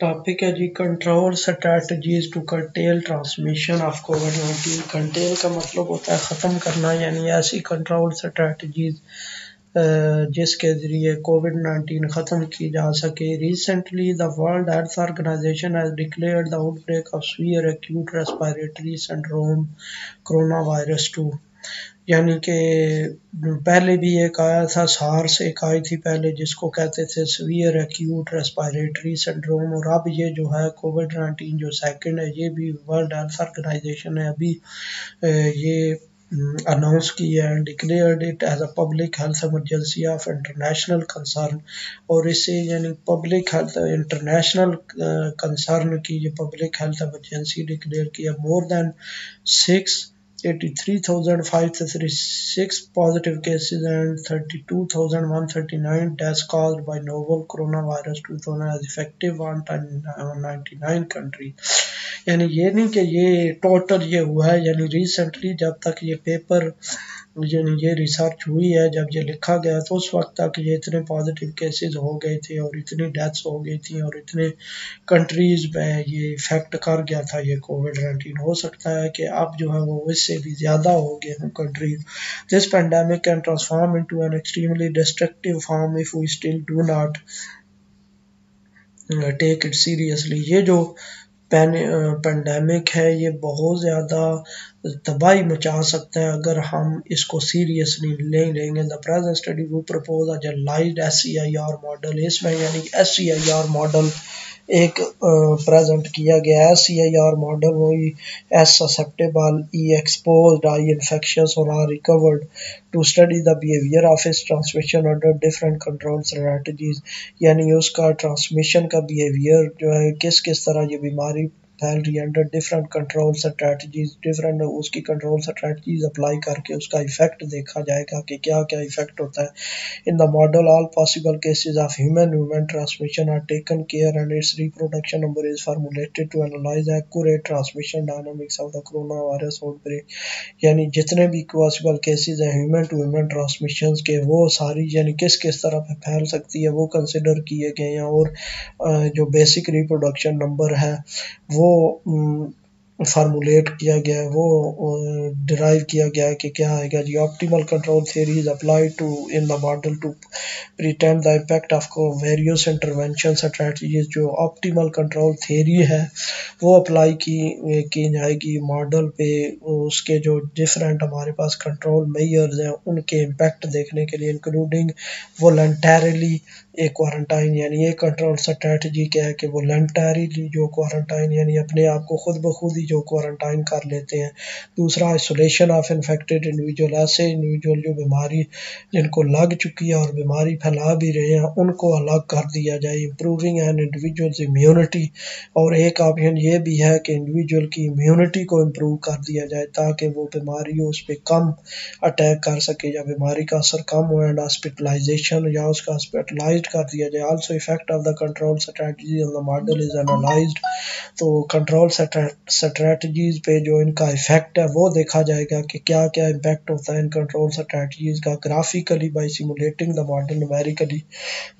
Topic है जी control strategies to curtail transmission of कोविड-19। कंटेल का मतलब होता है ख़त्म करना, यानी ऐसी कंट्रोल स्ट्रेटजीज जिसके ज़रिए कोविड-19 ख़त्म की जा सके। Recently the World Health Organization has declared the outbreak of severe acute respiratory syndrome corona virus 2, यानी कि पहले भी एक आया था, सार्स एक आई थी पहले जिसको कहते थे सीवियर एक्यूट रेस्पिरेटरी सिंड्रोम, और अब ये जो है कोविड-19 जो सेकंड है, ये भी वर्ल्ड हेल्थ ऑर्गेनाइजेशन ने अभी ये अनाउंस किया है, declared it as a public health emergency of international concern. और इससे यानी पब्लिक हेल्थ इंटरनेशनल कंसर्न की ये पब्लिक हेल्थ इमरजेंसी डिक्लेयर किया। More than 683,536 positive cases and 32,139 deaths caused by novel coronavirus 2000 as effective on 99 countries। यानी ये नहीं कि ये टोटल ये हुआ है, यानी रिसेंटली जब तक ये पेपर यानी ये रिसर्च हुई है, जब ये लिखा गया तो उस वक्त तक ये इतने पॉजिटिव केसेस हो गए थे और इतनी डेथ्स हो गई थी और इतने कंट्रीज में ये इफेक्ट कर गया था ये कोविड-19। हो सकता है कि अब जो है वो इससे भी ज़्यादा हो गए हैं countries. This pandemic can transform into an extremely destructive form if we still do not take it seriously. ये जो पेंडेमिक है ये बहुत ज़्यादा तबाही मचा सकता है अगर हम इसको सीरियसली नहीं लेंगे। द प्रेजेंट स्टडी वो propose a generalised SCIR model, इसमें यानी SCIR मॉडल एक प्रेजेंट किया गया है। SCIR मॉडल वही S susceptible, E exposed, I infections और R recovered to study the behaviour of इस transmission under different control strategies, यानी उसका ट्रांसमिशन का बिहेवियर जो है किस किस तरह ये बीमारी फैल रही है under different control strategies, different उसकी कंट्रोल स्ट्रेटजीज अप्लाई करके उसका इफेक्ट देखा जाएगा कि क्या क्या इफेक्ट होता है। In the model all possible cases of human human transmission are taken care and its reproduction number is formulated to analyse accurate transmission dynamics of the corona virus outbreak, यानी जितने भी पॉसिबल केसेस हैं human to human transmission के, वो सारी यानी किस किस तरह पे फैल सकती है वो कंसिडर किए गए हैं। और जो बेसिक रिप्रोडक्शन नंबर है वो फार्मूलेट किया गया है, वो डिराइव किया गया है कि क्या आएगा जी। Optimal control theory is applied to in the model to pretend the impact of various intervention strategies. जो ऑप्टिमल कंट्रोल थ्योरी है वो अप्लाई की जाएगी मॉडल पे, उसके जो डिफरेंट हमारे पास कंट्रोल मेजर्स हैं उनके इम्पैक्ट देखने के लिए, इंक्लूडिंग वॉलंटरली एक क्वारंटाइन, यानी ये कंट्रोल स्ट्रेटजी क्या है कि वॉलंटरीली जो क्वारंटाइन यानी अपने आप को खुद ब खुद ही जो क्वारंटाइन कर लेते हैं। दूसरा आइसोलेशन ऑफ इन्फेक्टेड इंडिविजुअल, ऐसे इंडिविजुअल जो बीमारी जिनको लग चुकी है और बीमारी फैला भी रहे हैं उनको अलग कर दिया जाए। इम्प्रूविंग एन इंडिविजुअल्स इम्यूनिटी, और एक ऑप्शन ये भी है कि इंडिविजुअल की इम्यूनिटी को इम्प्रूव कर दिया जाए ताकि वो बीमारी हो उस पर कम अटैक कर सके या बीमारी का असर कम हो, एंड हॉस्पिटलाइजेशन या उसका हॉस्पिटलाइज कर दिया जाए। Also effect of the control strategy on the model is analysed, तो कंट्रोल स्ट्रेटजीज पे जो इनका इफेक्ट है वो देखा जाएगा कि क्या क्या इम्पैक्ट होता है इन कंट्रोल स्ट्रेटजीज का graphically by simulating the model numerically,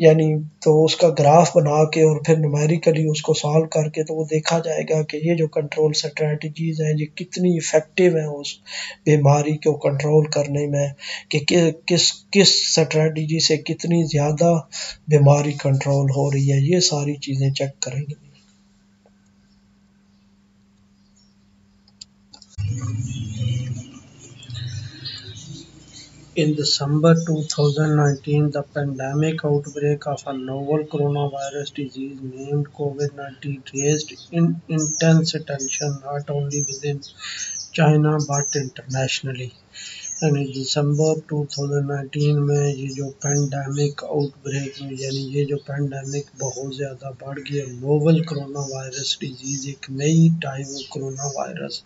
यानी तो उसका ग्राफ बना के और फिर न्यूमेरिकली उसको सॉल्व करके तो वो देखा जाएगा कि ये जो कंट्रोल स्ट्रेटजीज हैं ये कितनी इफेक्टिव है उस बीमारी को कंट्रोल करने में, कि किस किस स्ट्रेटजी से कितनी ज़्यादा बीमारी कंट्रोल हो रही है। ये सारी चीज़ें चेक करेंगे। In December 2019, the pandemic outbreak of a novel coronavirus disease named COVID-19 raised intense attention not only within China but internationally. यानी दिसंबर 2019 में ये जो पेंडेमिक आउटब्रेक में यानी ये जो पेंडेमिक बहुत ज़्यादा बढ़ गया, नोवल कोरोना वायरस डिजीज़, एक नई टाइप ऑफ कोरोना वायरस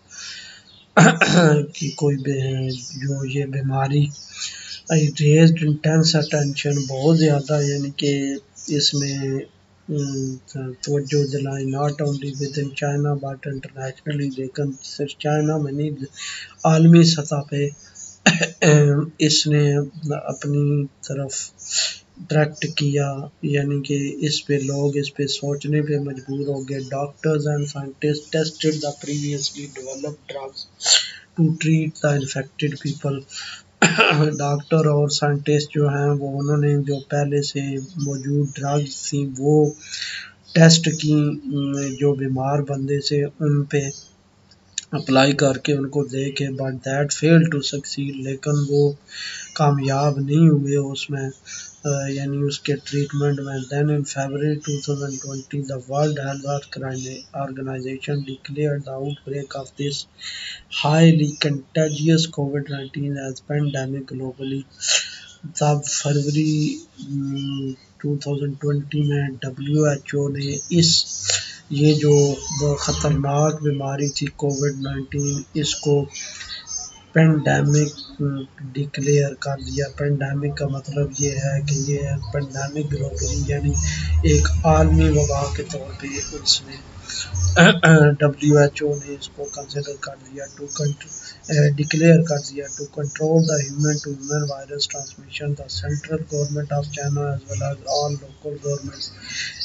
की कोई जो ये बीमारी रेज्ड इंटेंस अटेंशन बहुत ज़्यादा, यानी कि इसमें तवज्जो दिलाई not only with in China but internationally, लेकिन सिर्फ चाइना में नहीं आलमी सतह पे इसने अपनी तरफ अट्रैक्ट किया, यानी कि इस पे लोग इस पे सोचने पे मजबूर हो गए। Doctors and scientist tested the previously developed drugs to treat the infected people. Doctor और साइंटिस्ट जो हैं वो उन्होंने जो पहले से मौजूद ड्रग्स थी वो टेस्ट की, जो बीमार बंदे से उन पे अप्लाई करके उनको देखे, but that fail to succeed, लेकिन वो कामयाब नहीं हुए उसमें, यानी उसके ट्रीटमेंट में। Then in February 2020 the World Health Organization declared the outbreak of this highly contagious कोविड-19 एज पेंडेमिक ग्लोबली। तब फरवरी 2020 में WHO ने इस ये जो ख़तरनाक बीमारी थी कोविड-19, इसको पेंडेमिक डिक्लेयर कर दिया। पेंडेमिक का मतलब ये है कि ये पेंडेमिक ग्लोबली, यानी एक आलमी वबा के तौर पे उसने WHO ने इसको कंसिडर कर दिया, डिक्लेयर कर दिया। To control the human to human virus transmission, the central government of China as well as all local governments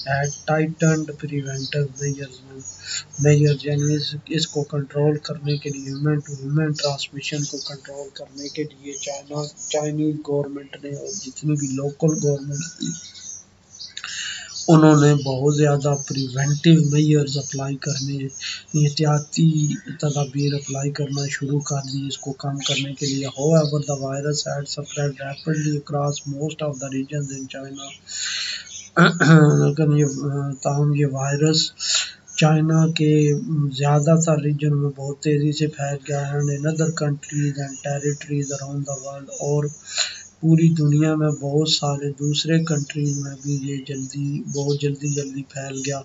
had tightened preventive measures, यानी इसको कंट्रोल करने के लिए, ह्यूमन टू ह्यूमन ट्रांसमिशन को कंट्रोल करने के लिए चाइनीज गवर्नमेंट ने और जितनी भी लोकल गवर्नमेंट थी उन्होंने बहुत ज़्यादा प्रिवेंटिव मेजर्स अप्लाई करने, एहतियाती तदाबीर अप्लाई करना शुरू कर दी इसको कम करने के लिए। However, the virus had spread rapidly across most of the regions in China. लेकिन ये ताहम ये वायरस चाइना के ज़्यादातर रीजन में बहुत तेज़ी से फैल गया है, and in other countries and territories around the world, और पूरी दुनिया में बहुत सारे दूसरे कंट्रीज में भी ये बहुत जल्दी फैल गया।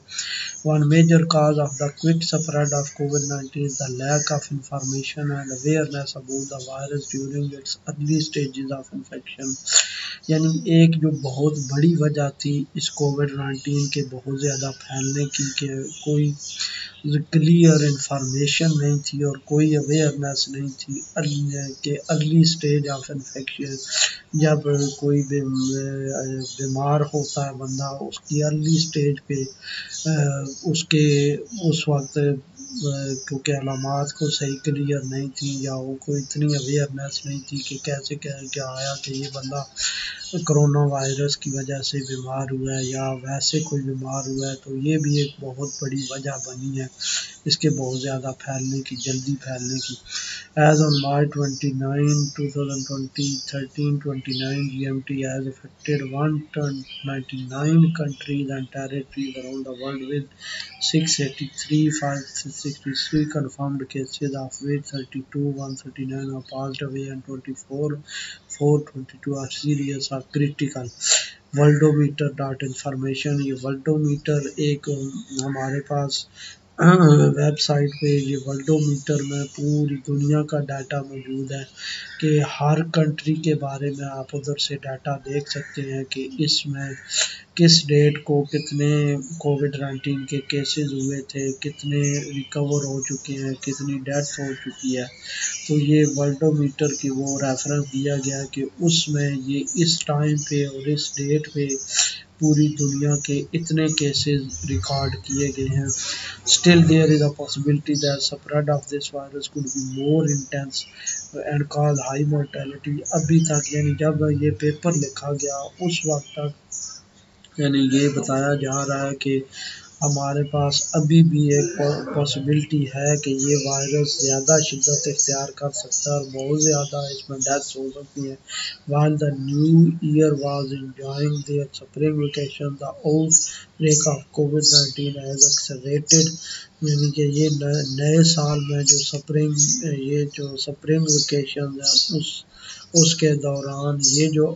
One major cause of the quick spread of COVID-19 is the lack of information and awareness about the virus during its early stages of infection. यानी एक जो बहुत बड़ी वजह थी इस कोविड-19 के बहुत ज़्यादा फैलने की, कि कोई क्लियर इंफॉर्मेशन नहीं थी और कोई अवेयरनेस नहीं थी कि अर्ली स्टेज ऑफ इन्फेक्शन, जब कोई बीमार होता है बंदा, उसकी अर्ली स्टेज पे उसके उस वक्त क्योंकि अलामात को सही क्लियर नहीं थी, या वो कोई इतनी अवेयरनेस नहीं थी कि कैसे क्या आया कि ये बंदा कोरोना वायरस की वजह से बीमार हुआ है या वैसे कोई बीमार हुआ है, तो ये भी एक बहुत बड़ी वजह बनी है इसके बहुत ज़्यादा फैलने की, जल्दी फैलने की। As on March 29, 2020, 13:29 GMT has affected 199 countries and territories around the world with 683,563 confirmed cases, of which 32,139 are passed away and 24,422 are serious or critical. Worldometer dot information, ये वर्ल्डोमीटर एक हमारे पास वेबसाइट पे ये वर्ल्डोमीटर में पूरी दुनिया का data मौजूद है कि हर कंट्री के बारे में आप उधर से डाटा देख सकते हैं कि इसमें किस डेट को कितने कोविड-19 के केसेस हुए थे, कितने रिकवर हो चुके हैं, कितनी डेथ हो चुकी है। तो ये वर्ल्डोमीटर की वो रेफरेंस दिया गया कि उसमें ये इस टाइम पे और इस डेट पे पूरी दुनिया के इतने केसेस रिकॉर्ड किए गए हैं। Still there is a possibility that spread of this virus could be more intense and cause high mortality. अभी तक यानी जब ये पेपर लिखा गया उस वक्त तक यानी ये बताया जा रहा है कि हमारे पास अभी भी एक पॉसिबिलिटी है कि ये वायरस ज़्यादा शिद्दत इख्तियार कर सकता है और बहुत ज़्यादा इसमें डेथ्स हो सकती हैं। While the new year was enjoying their spring vacation, the outbreak of COVID-19 has accelerated, यानी कि ये नए साल में जो स्प्रिंग वेकेशन है उसके दौरान ये जो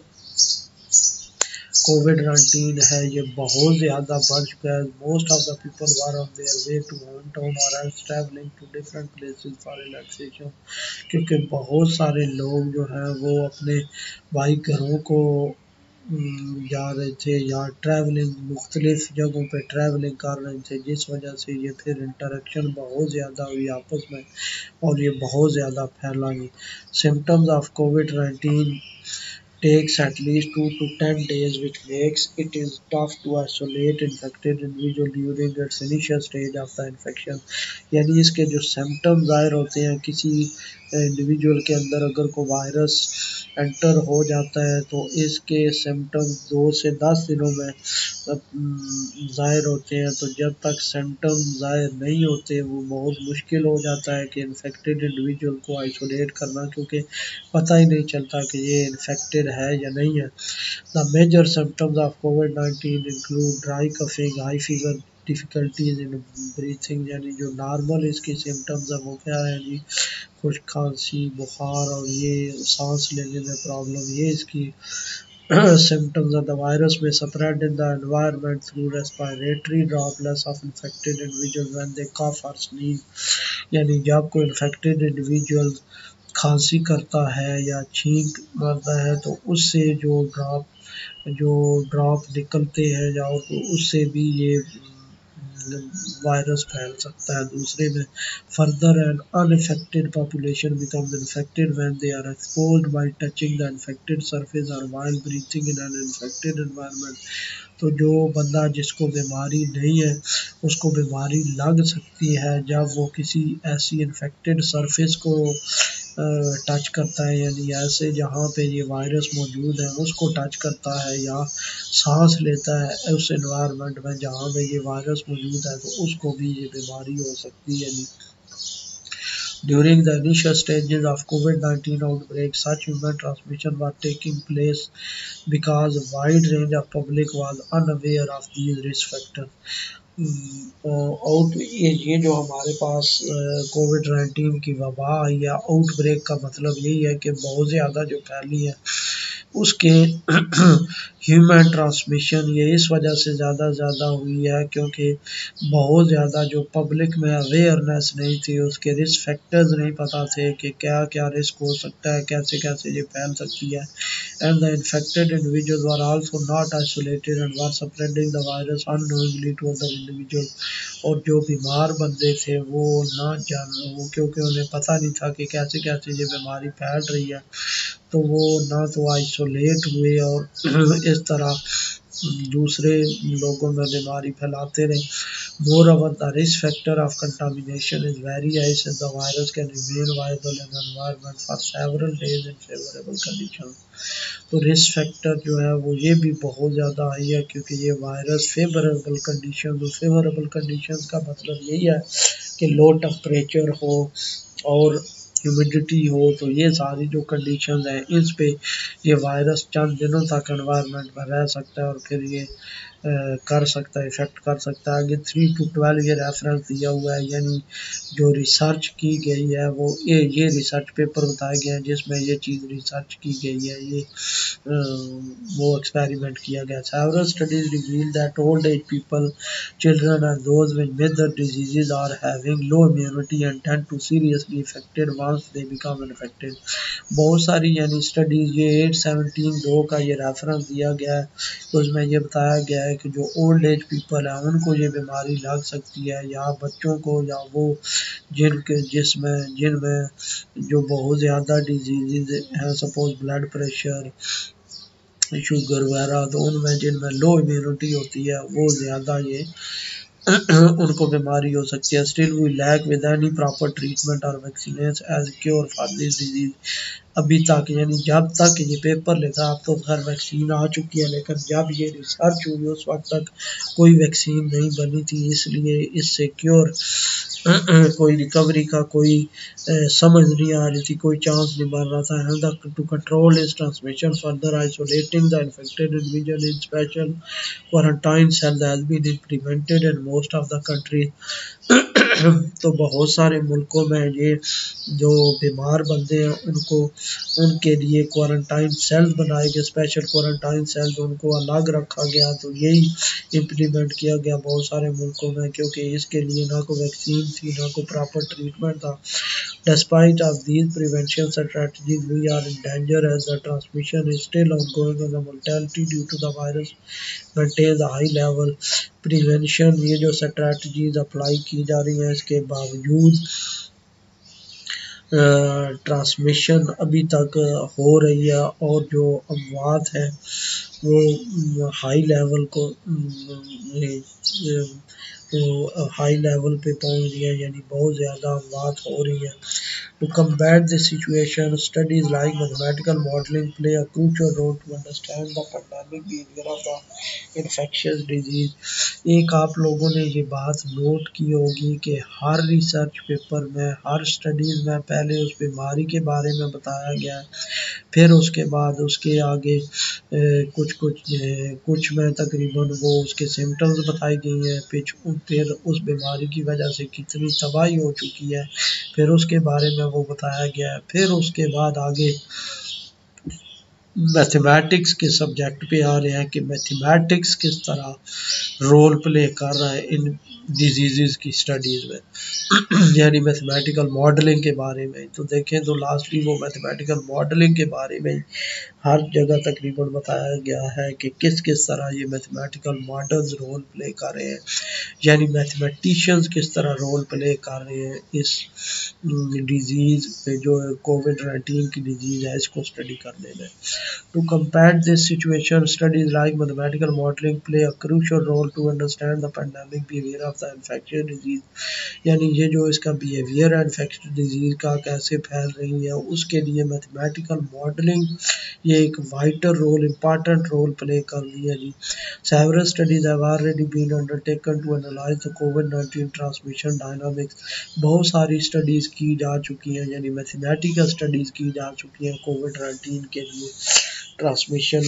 कोविड-19 है ये बहुत ज़्यादा बढ़ चुका है। Most of the people were on their way to home town और else travelling to different places for relaxation, क्योंकि बहुत सारे लोग जो हैं वो अपने भाई घरों को जा रहे थे या ट्रैवलिंग मुख्तलिफ जगहों पे ट्रैवलिंग कर रहे थे, जिस वजह से ये फिर इंटरेक्शन बहुत ज़्यादा हुई आपस में और ये बहुत ज़्यादा फैला। Symptoms of covid takes at least 2 to 10 days, which makes it is tough to isolate infected individual during its initial stage of the infection। यानी इसके जो सिम्टम ज़ाहिर होते हैं किसी इंडिविजुअल के अंदर अगर कोई वायरस एंटर हो जाता है तो इसके सिम्टम 2 से 10 दिनों में ज़ाहिर होते हैं। तो जब तक सिम्टम ज़ाहिर नहीं होते वो बहुत मुश्किल हो जाता है कि इन्फेक्टेड इंडिविजुअल को आइसोलेट करना, क्योंकि पता ही नहीं चलता कि ये इन्फेक्टेड है या नहीं है। द मेजर सिम्टम्स ऑफ कोविड-19 include dry coughing, high fever, difficulties in breathing. यानी जो नॉर्मल इसकी सिम्टम्स है वो क्या है जी, खुश्क खांसी, बुखार और ये सांस लेने में प्रॉब्लम, ये इसकी symptoms of the virus may spread in the environment through respiratory droplets of infected individuals when they cough or sneeze। यानी जब कोई infected individual खांसी करता है या छींक मारता है तो उससे जो ड्रॉप निकलते हैं या तो उससे भी ये वायरस फैल सकता है दूसरे में। Further an uninfected population becomes infected when they are exposed by touching the infected surface और while breathing in an infected environment. तो जो बंदा जिसको बीमारी नहीं है उसको बीमारी लग सकती है जब वो किसी ऐसी इन्फेक्टेड सरफेस को टच करता है, यानी ऐसे जहाँ पे ये वायरस मौजूद है उसको टच करता है या सांस लेता है उस एनवायरनमेंट में जहाँ पे ये वायरस मौजूद है तो उसको भी ये बीमारी हो सकती है। During the initial stages of COVID-19 outbreak, such human transmission was taking place because a wide range of public was unaware of these risk factors। और ये जो हमारे पास कोविड-19 की वबा आई है, आउटब्रेक का मतलब यही है कि बहुत ज़्यादा जो फैली है उसके ह्यूमन ट्रांसमिशन ये इस वजह से ज़्यादा हुई है क्योंकि बहुत ज़्यादा जो पब्लिक में अवेयरनेस नहीं थी, उसके रिस्क फैक्टर्स नहीं पता थे कि क्या क्या रिस्क हो सकता है, कैसे कैसे ये फैल सकती है। And the infected individual were also not isolated and were spreading the virus unknowingly to other individual. और जो बीमार बंदे थे वो ना जान वो क्योंकि उन्हें पता नहीं था कि कैसे कैसे ये बीमारी फैल रही है, तो वो ना तो आइसोलेट हुए और इस तरह दूसरे लोगों में बीमारी फैलाते रहे। Moreover, the risk factor of contamination is very high since the virus can remain viable in the environment for several days in favorable conditions। तो रिस्क फैक्टर जो है वो ये भी बहुत ज़्यादा हाई है क्योंकि ये वायरस फेवरेबल कंडीशन का मतलब यही है कि लो टेम्परेचर हो और ह्यूमिडिटी हो, तो ये सारी जो कंडीशंस हैं इस पे ये वायरस चंद दिनों तक एनवायरनमेंट में रह सकता है और फिर ये कर सकता है, इफेक्ट कर सकता है। आगे 3 to 12 ये रेफरेंस दिया हुआ है, यानी जो रिसर्च की गई है वो ये रिसर्च पेपर बताए गए हैं जिसमें ये चीज़ रिसर्च की गई है, ये वो एक्सपेरिमेंट किया गया। Several studies reveal that old age people, children and those with major diseases are having low immunity and tend to seriously affected once they become infected। बहुत सारी यानी स्टडीज ये 817 का ये रेफरेंस दिया गया है, तो उसमें ये बताया गया है कि जो ओल्ड एज पीपल है उनको ये बीमारी लग सकती है या बच्चों को या वो जिनमें जो बहुत ज़्यादा डिजीज़ हैं, सपोज ब्लड प्रेशर, शुगर वगैरह, तो उनमें जिनमें लो इम्यूनिटी होती है वो ज़्यादा ये उनको बीमारी हो सकती है। Still we lack with any proper treatment और vaccine as cure for this disease. अभी तक यानी जब तक ये पेपर लिखा अब तो खैर वैक्सीन आ चुकी है, लेकिन जब ये रिसर्च हुई उस वक्त तक कोई वैक्सीन नहीं बनी थी, इसलिए इससे क्योर कोई रिकवरी का कोई समझ नहीं आ रही थी, कोई चांस नहीं बन रहा था। एंड टू कंट्रोल इस transmission further isolating the infected individual in special quarantine cell has been implemented in most of the country. तो बहुत सारे मुल्कों में ये जो बीमार बंदे हैं उनको उनके लिए क्वारंटाइन सेल्स बनाए गए, स्पेशल क्वारंटाइन सेल्स उनको अलग रखा गया, तो यही इम्प्लीमेंट किया गया बहुत सारे मुल्कों में क्योंकि इसके लिए ना कोई वैक्सीन थी ना कोई प्रॉपर ट्रीटमेंट था। Despite of these prevention strategies, we are in danger as the transmission is still ongoing and the mortality due to the virus maintains a high level। Prevention ये जो स्ट्रैटेजीज अप्लाई की जा रही हैं इसके बावजूद transmission अभी तक हो रही है और जो अमवात है वो हाई लेवल को तो हाई लेवल पे पहुंच गया, यानी बहुत ज़्यादा अमवात हो रही है। To combat this situation, studies like mathematical modeling play a crucial role to understand the pandemic behavior of the infectious disease। एक आप लोगों ने ये बात नोट की होगी कि हर रिसर्च पेपर में, हर स्टडीज़ में पहले उस बीमारी के बारे में बताया गया है, फिर उसके बाद उसके आगे कुछ में तकरीबन वो उसके सिम्टम्स बताई गई हैं, फिर उस बीमारी की वजह से कितनी तबाही हो चुकी है, फिर उसके बारे में वो बताया गया है। फिर उसके बाद आगे मैथमेटिक्स के सब्जेक्ट पे आ रहे हैं कि मैथमेटिक्स किस तरह रोल प्ले कर रहा है इन डिजीज़ की स्टडीज़ में यानी मैथमेटिकल मॉडलिंग के बारे में। तो देखें तो लास्टली वो मैथमेटिकल मॉडलिंग के बारे में हर जगह तकरीबन बताया गया है कि किस किस तरह ये मैथमेटिकल मॉडल्स रोल प्ले कर रहे हैं, यानी मैथमेटिशियंस किस तरह रोल प्ले कर रहे हैं इस डिजीज़ जो कोविड-19 की डिजीज़ है इसको स्टडी करने में। To combat this situation, studies like mathematical modeling play a crucial role to understand the pandemic behavior of the infectious disease। यानी ये जो इसका बिहेवियर है इन्फेक्शन डिजीज का कैसे फैल रही है, उसके लिए मैथमेटिकल मॉडलिंग ये एक vital role, important role play कर रही है जी। Several studies have already been undertaken to analyze the COVID-19 transmission dynamics। बहुत सारी स्टडीज की जा चुकी हैं, यानी मैथमेटिकल स्टडीज की जा चुकी हैं कोविड-19 के लिए ट्रांसमिशन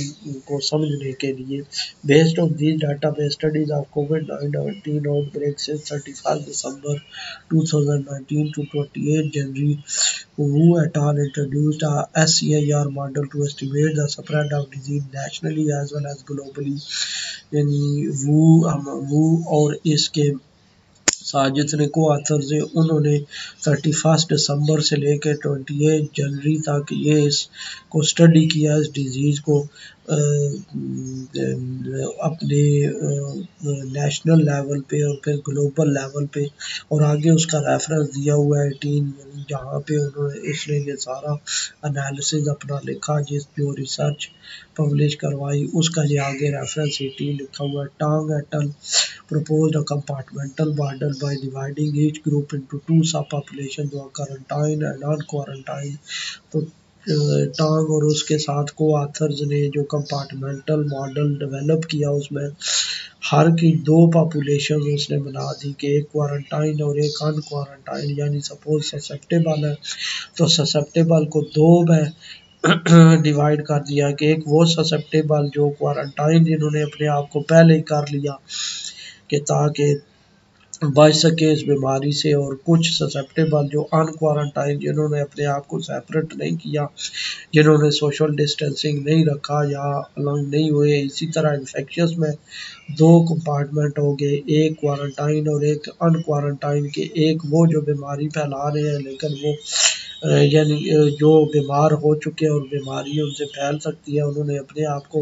को समझने के लिए। Based on this database studies of covid outbreak since 31 December 2019 to 28 January, Wu et al. Introduced a SCIR model to estimate the spread of disease nationally as well as globally। यानी वू और इसके साथ जितने को आथर थे उन्होंने 31 दिसंबर से लेकर 28 जनवरी तक ये इसको स्टडी किया, इस डिज़ीज़ को अपने नेशनल लेवल पे और फिर ग्लोबल लेवल पे, और आगे उसका रेफरेंस दिया हुआ है 18, जहाँ पे इसने ये सारा एनालिसिस अपना लिखा, जो रिसर्च पब्लिश करवाई उसका ये आगे रेफरेंस 18 लिखा हुआ है। Tang et al proposed a compartmental model by dividing each group into two subpopulations, जो quarantine and non-quarantine। तो टांग और उसके साथ को आथर्स ने जो कंपार्टमेंटल मॉडल डेवलप किया उसमें हर की दो पॉपुलेशन उसने बना दी कि एक क्वारंटाइन और एक अन क्वारंटाइन, यानी सपोज ससेप्टेबल है तो ससेप्टेबल को दो में डिवाइड कर दिया कि एक वो ससेप्टेबल जो क्वारंटाइन जिन्होंने अपने आप को पहले ही कर लिया कि ताकि बच सके इस बीमारी से, और कुछ ससेप्टेबल जो अन क्वारंटाइन जिन्होंने अपने आप को सेपरेट नहीं किया, जिन्होंने सोशल डिस्टेंसिंग नहीं रखा या अलग नहीं हुए। इसी तरह इन्फेक्शंस में दो कंपार्टमेंट हो गए, एक क्वारंटाइन और एक अन क्वारंटाइन के। एक वो जो बीमारी फैला रहे हैं लेकिन वो यानी जो बीमार हो चुके हैं और बीमारी उनसे फैल सकती है उन्होंने अपने आप को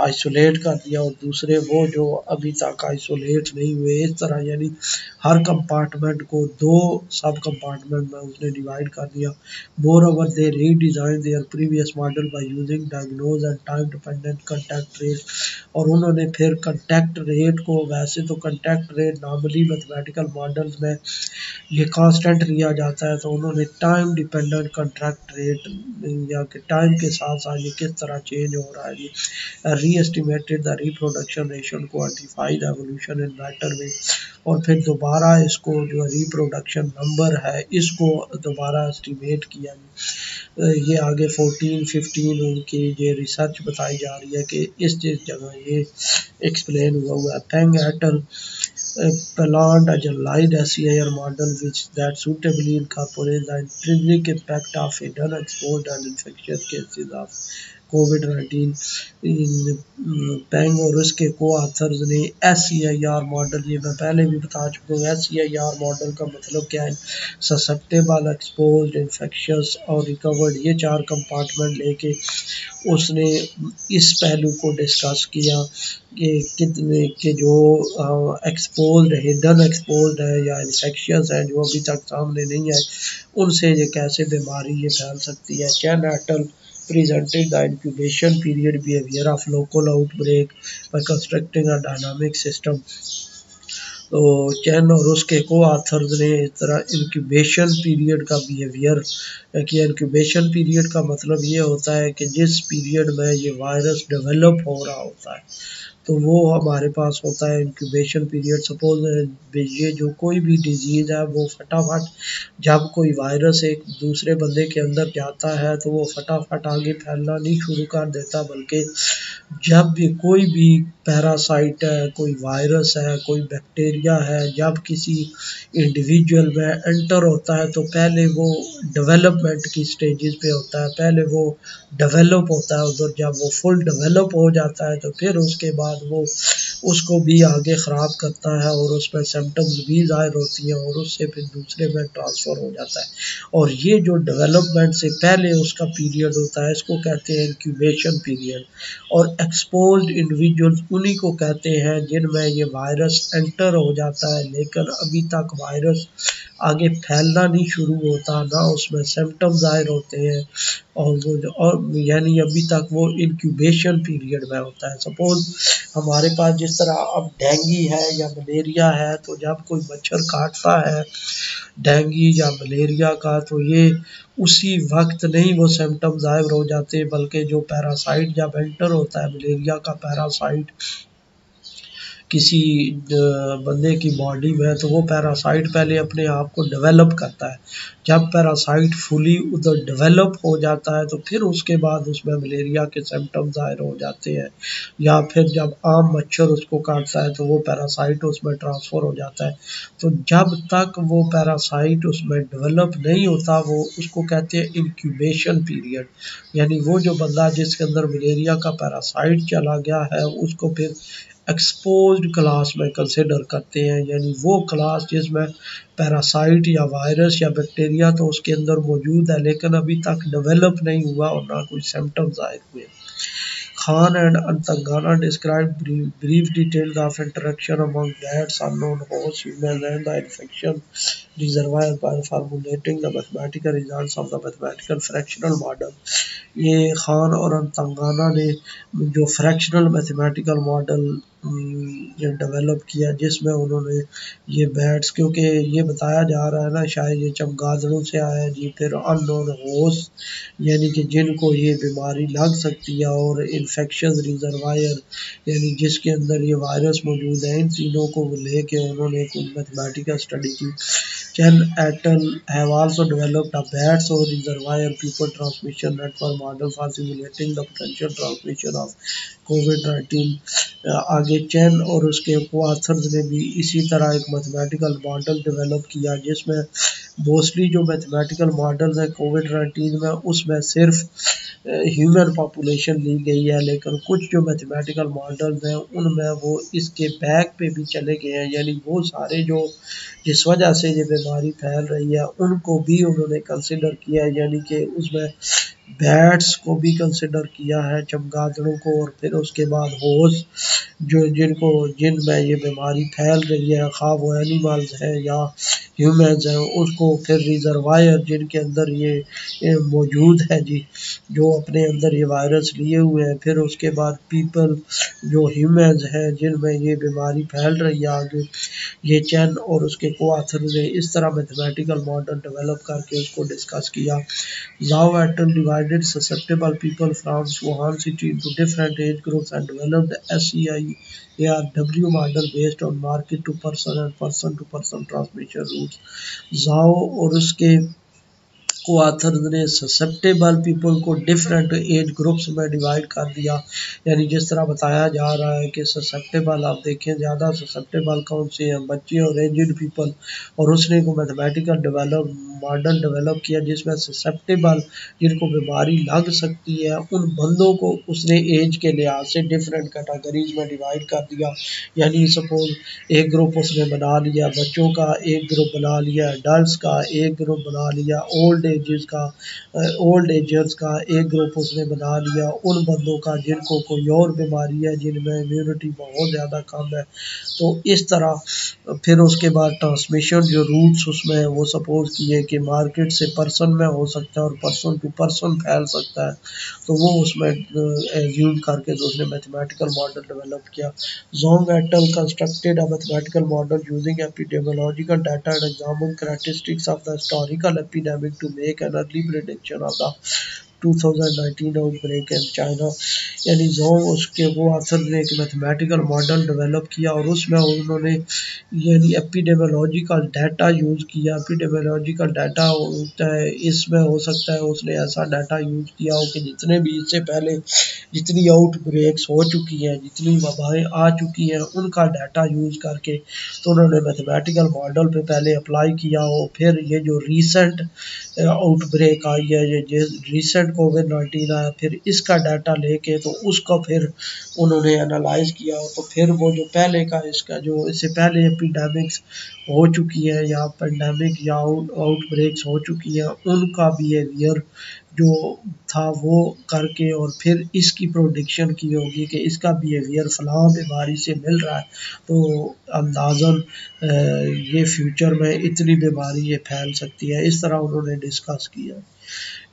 आइसोलेट कर दिया, और दूसरे वो जो अभी तक आइसोलेट नहीं हुए। इस तरह यानी हर कंपार्टमेंट को दो सब कंपार्टमेंट में उसने डिवाइड कर दिया। More over they redesign there previous model by using diagnose and time dependent contact rate. और उन्होंने फिर कॉन्टैक्ट रेट को, वैसे तो contact rate normally mathematical models में ये कांस्टेंट लिया जाता है, तो उन्होंने टाइम डिपेंडेंट कॉन्ट्रैक्ट रेट या कि टाइम के साथ साथ ये किस तरह चेंज हो रहा है ये reestimated the reproduction ratio, quantify the evolution in better way. और फिर दोबारा इसको जो रिप्रोडक्शन नंबर है इसको दोबारा एस्टिमेट किया। ये आगे 14-15 उनकी ये रिसर्च बताई जा रही है कि इस जगह ये एक्सप्लेन हुआ है। पेंग एटल planned a generalized SCIR model which that suitably incorporates the intrinsic impact of hidden, exposed and infectious cases of कोविड-19 इन पेंग और उसके को-ऑथर्स ने SCIR मॉडल, ये मैं पहले भी बता चुका हूँ। SCIR मॉडल का मतलब क्या है? ससेप्टेबल, एक्सपोज्ड, इन्फेक्शियस और रिकवर्ड, ये 4 कंपार्टमेंट लेके उसने इस पहलू को डिस्कस किया कि कितने के जो एक्सपोज्ड, हिडन एक्सपोज्ड है या इन्फेक्शियस है जो अभी तक सामने नहीं आए, उनसे ये कैसे बीमारी ये फैल सकती है। चैन एटल presented the incubation period behavior of local outbreak by constructing a dynamic system। तो चैन और उसके को ऑथर्स ने इस तरह इंक्यूबेशन पीरियड का बिहेवियर कि इंक्यूबेशन पीरियड का मतलब ये होता है कि जिस पीरियड में ये वायरस डेवलप हो रहा होता है, तो वो हमारे पास होता है इंक्यूबेशन पीरियड। सपोज ये जो कोई भी डिजीज़ है वो फटाफट, जब कोई वायरस एक दूसरे बंदे के अंदर जाता है तो वो फटाफट आगे फैलना नहीं शुरू कर देता, बल्कि जब भी कोई भी पैरासाइट है, कोई वायरस है, कोई बैक्टीरिया है, जब किसी इंडिविजुअल में एंटर होता है तो पहले वो डेवलपमेंट की स्टेजेस पे होता है, पहले वो डेवलप होता है उधर। जब वो फुल डेवलप हो जाता है तो फिर उसके बाद वो उसको भी आगे ख़राब करता है और उसमें सिम्टम्स भी ज़ाहिर होती हैं और उससे फिर दूसरे में ट्रांसफ़र हो जाता है। और ये जो डेवलपमेंट से पहले उसका पीरियड होता है, इसको कहते हैं इंक्यूबेशन पीरियड। और एक्सपोज्ड इंडिविजुअल्स उन्हीं को कहते हैं जिनमें ये वायरस एंटर हो जाता है लेकिन अभी तक वायरस आगे फैलना नहीं शुरू होता, ना उसमें सिम्टम्स ज़ाहिर होते हैं, और वो और यानी अभी तक वो इंक्यूबेशन पीरियड में होता है। सपोज हमारे पास जिस तरह अब डेंगी है या मलेरिया है, तो जब कोई मच्छर काटता है डेंगी या मलेरिया का, तो ये उसी वक्त नहीं वो सिम्टम्स ज़ाहिर हो जाते, बल्कि जो पैरासाइट जब एंटर होता है, मलेरिया का पैरासाइट किसी बंदे की बॉडी में, तो वो पैरासाइट पहले अपने आप को डेवलप करता है। जब पैरासाइट फुली उधर डेवलप हो जाता है तो फिर उसके बाद उसमें मलेरिया के सिम्टम्स ज़ाहिर हो जाते हैं। या फिर जब आम मच्छर उसको काटता है तो वो पैरासाइट उसमें ट्रांसफ़र हो जाता है। तो जब तक वो पैरासाइट उसमें डेवलप नहीं होता, वो उसको कहते हैं इंक्यूबेशन पीरियड। यानी वो जो बंदा जिसके अंदर मलेरिया का पैरासाइट चला गया है, उसको फिर एक्सपोज्ड क्लास में कंसिडर करते हैं, यानी वो क्लास जिसमें पैरासाइट या वायरस या बैक्टीरिया तो उसके अंदर मौजूद है लेकिन अभी तक डेवलप नहीं हुआ और ना कोई सिम्टम्स आए हुए। Khan and Antangana described brief details of interaction among bats, unknown hosts, humans, and the infection reservoir by formulating the mathematical results of the mathematical fractional model। ये खान और अंतंगाना ने जो फ्रैक्शनल मैथमेटिकल मॉडल डेवलप किया, जिसमें उन्होंने ये bats, क्योंकि ये बताया जा रहा है ना शायद ये चमगादड़ों से आया जी, फिर अननोन होस्ट यानी कि जिनको ये बीमारी लग सकती है, और इन्फेक्शन रिजर्वायर यानी जिसके अंदर ये वायरस मौजूद है, इन तीनों को लेके उन्होंने कुछ मैथमेटिकल स्टडी की। Chen et al. Have also developed a bats or reservoir people transmission network model for simulating the potential transmission of COVID-19। आगे चैन और उसके को-ऑथर्स ने भी इसी तरह एक मैथमेटिकल मॉडल डेवलप किया, जिसमें मोस्टली जो मैथमेटिकल मॉडल्स हैं कोविड-19 में, उसमें सिर्फ ह्यूमन पॉपुलेशन ली गई है, लेकिन कुछ जो मैथमेटिकल मॉडल्स हैं उनमें वो इसके बैक पे भी चले गए हैं, यानी वो सारे जो जिस वजह से ये बीमारी फैल रही है उनको भी उन्होंने कंसिडर किया है, यानी कि उसमें बैट्स को भी कंसिडर किया है, चमगादड़ों को, और फिर उसके बाद होस्ट जो जिनमें ये बीमारी फैल रही है, खा वो एनिमल्स हैं या ह्यूमन्स हैं, उसको फिर रिजर्वायर जिनके अंदर ये मौजूद है जी, जो अपने अंदर ये वायरस लिए हुए हैं, फिर उसके बाद पीपल जो ह्यूमन्स हैं जिनमें ये बीमारी फैल रही है आगे। ये चैन और उसके को-ऑथर ने इस तरह मैथमेटिकल मॉडल डेवलप करके उसको डिस्कस किया। Zhao et al. Divided susceptible people from Wuhan city into different age groups and developed SCIARW model based on market to person and person to person transmission routes। Zhao और उसके को authors ने susceptible people को different age groups में divide कर दिया। यानी जिस तरह बताया जा रहा है कि ससेप्टेबल, आप देखें ज़्यादा ससेप्टेबल कौन से हैं, बच्चे और एजड पीपल। और उसने को मैथमेटिकल मॉडल डेवलप किया जिसमें ससेप्टेबल जिनको बीमारी लग सकती है उन बंदों को उसने एज के लिहाज से डिफरेंट कैटेगरीज में डिवाइड कर दिया। यानी सपोज एक ग्रुप उसने बना लिया बच्चों का, एक ग्रुप बना लिया एडल्ट का, एक ग्रुप बना लिया ओल्ड एजर्स का, एक ग्रुप उसने बना लिया उन बंदों का जिनको कोई और बीमारी है, जिनमें इम्यूनिटी बहुत ज़्यादा कम है। तो इस तरह फिर उसके बाद ट्रांसमिशन जो रूट्स उसमें वो सपोज किए कि मार्केट से पर्सन में हो सकता है और पर्सन टू पर्सन फैल सकता है, तो वो उसमें एज्यूम करके तो उसने मैथमेटिकल मॉडल डेवलप किया। Zhong et al. Constructed a mathematical model using epidemiological data and examined characteristics of the historical epidemic to make an early prediction of the 2019 outbreak in China. यानी Jong उसके वो author ने एक mathematical model develop किया और उसमें उन्होंने यानी एपिडेमियोलॉजिकल डाटा यूज़ किया। एपिडेमियोलॉजिकल डाटा होता है, इसमें हो सकता है उसने ऐसा डाटा यूज़ किया हो कि जितने भी इससे पहले जितनी आउटब्रेक्स हो चुकी हैं, जितनी वबाएँ आ चुकी हैं, उनका डाटा यूज़ करके तो उन्होंने मैथमेटिकल मॉडल पे पहले अप्लाई किया हो। फिर ये जो रीसेंट आउटब्रेक आई है, ये रिसेंट कोविड-19 आया, फिर इसका डाटा लेके तो उसका फिर उन्होंने एनालाइज किया। तो फिर वो जो पहले का इसका जो इससे पहले एपिडेमिक्स हो चुकी है या पेंडेमिक या आउटब्रेक्स हो चुकी हैं, उनका बिहेवियर जो था वो करके और फिर इसकी प्रोडिक्शन की होगी कि इसका बिहेवियर फ़लाँ बीमारी से मिल रहा है, तो अंदाज़न ये फ्यूचर में इतनी बीमारी ये फैल सकती है। इस तरह उन्होंने डिस्कस किया।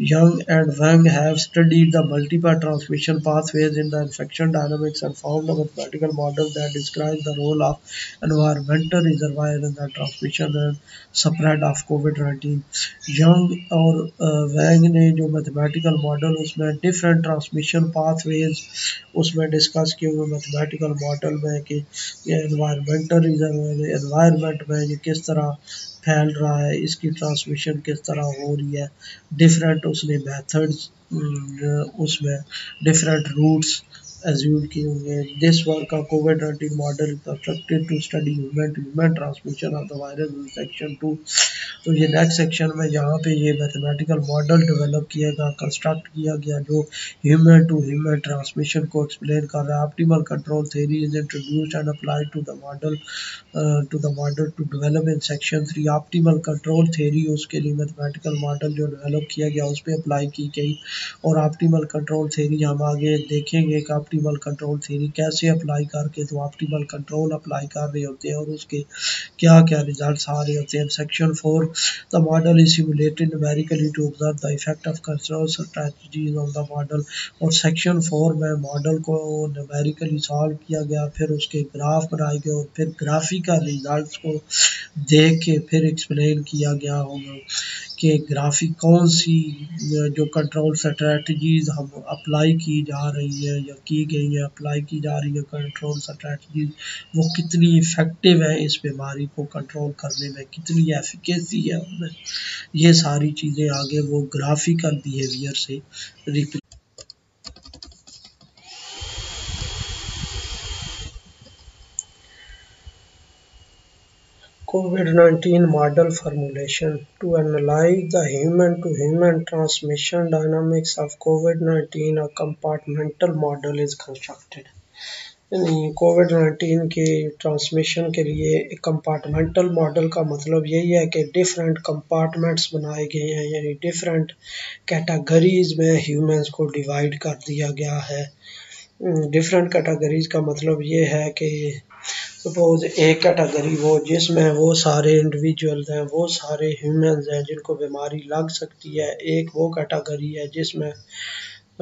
Young and Wang have studied the multiple transmission pathways in the infection dynamics and found a mathematical model that describes the role of environmental reservoir in the transmission and spread of COVID-19। Young और Wang ने जो mathematical model उसमें different transmission pathways उसमें discuss किए हुए mathematical model में कि ये एनवायरनमेंट में ये किस तरह फैल रहा है, इसकी ट्रांसमिशन किस तरह हो रही है, डिफरेंट उसने मेथड्स उसमें डिफरेंट रूट्स एज्यूम किए हुए हैं। दिस वर्क ऑफ कोविड-19 model constructed to study human to human transmission of the virus in section 2। तो ये नेक्स्ट सेक्शन में यहाँ पे ये मैथमेटिकल मॉडल डेवलप किया गया, कंस्ट्रक्ट किया गया जो ह्यूमन टू ह्यूमन ट्रांसमिशन को एक्सप्लेन कर रहा है। Optimal control theory is introduced and applied to the model to develop in section 3। Optimal control theory उसके लिए मैथमेटिकल मॉडल जो डेवलप किया गया उस पर अप्लाई की गई। और ऑप्टिमल कंट्रोल थ्योरी हम आगे देखेंगे कि ऑप्टिमल कंट्रोल थ्योरी कैसे अप्लाई करके तो ऑप्टिमल कंट्रोल अप्लाई कर रहे होते हैं और उसके क्या क्या रिजल्ट्स आ रहे होते हैं। Section 4 the model is simulated numerically to observe the effect of control strategies on the model. और सेक्शन 4 में मॉडल को न्यूमेरिकली सॉल्व किया गया, फिर उसके ग्राफ बनाए गए और फिर ग्राफिकल रिजल्ट्स को देख के फिर एक्सप्लेन किया गया होगा कि ग्राफिक कौन सी जो कंट्रोल स्ट्रेटजीज हम अप्लाई की जा रही है या की गई है, अप्लाई की जा रही है कंट्रोल स्ट्रेटजीज, वो कितनी इफ़ेक्टिव है, इस बीमारी को कंट्रोल करने में कितनी एफिकेसी है उनमें। ये सारी चीज़ें आगे वो ग्राफिकल बिहेवियर से represent. COVID-19 model formulation to analyze the human-to-human transmission dynamics of COVID-19, a compartmental model is constructed। यानी कोविड-19 के ट्रांसमिशन के लिए एक कंपार्टमेंटल मॉडल का मतलब यही है कि डिफरेंट कंपार्टमेंट्स बनाए गए हैं, यानी डिफरेंट कैटेगरीज में ह्यूमंस को डिवाइड कर दिया गया है। डिफरेंट कैटेगरीज का मतलब ये है कि सपोज एक कैटेगरी वो जिसमें वो सारे इंडिविजुअल्स हैं, वो सारे ह्यूमंस हैं जिनको बीमारी लग सकती है। एक वो कैटेगरी है जिसमें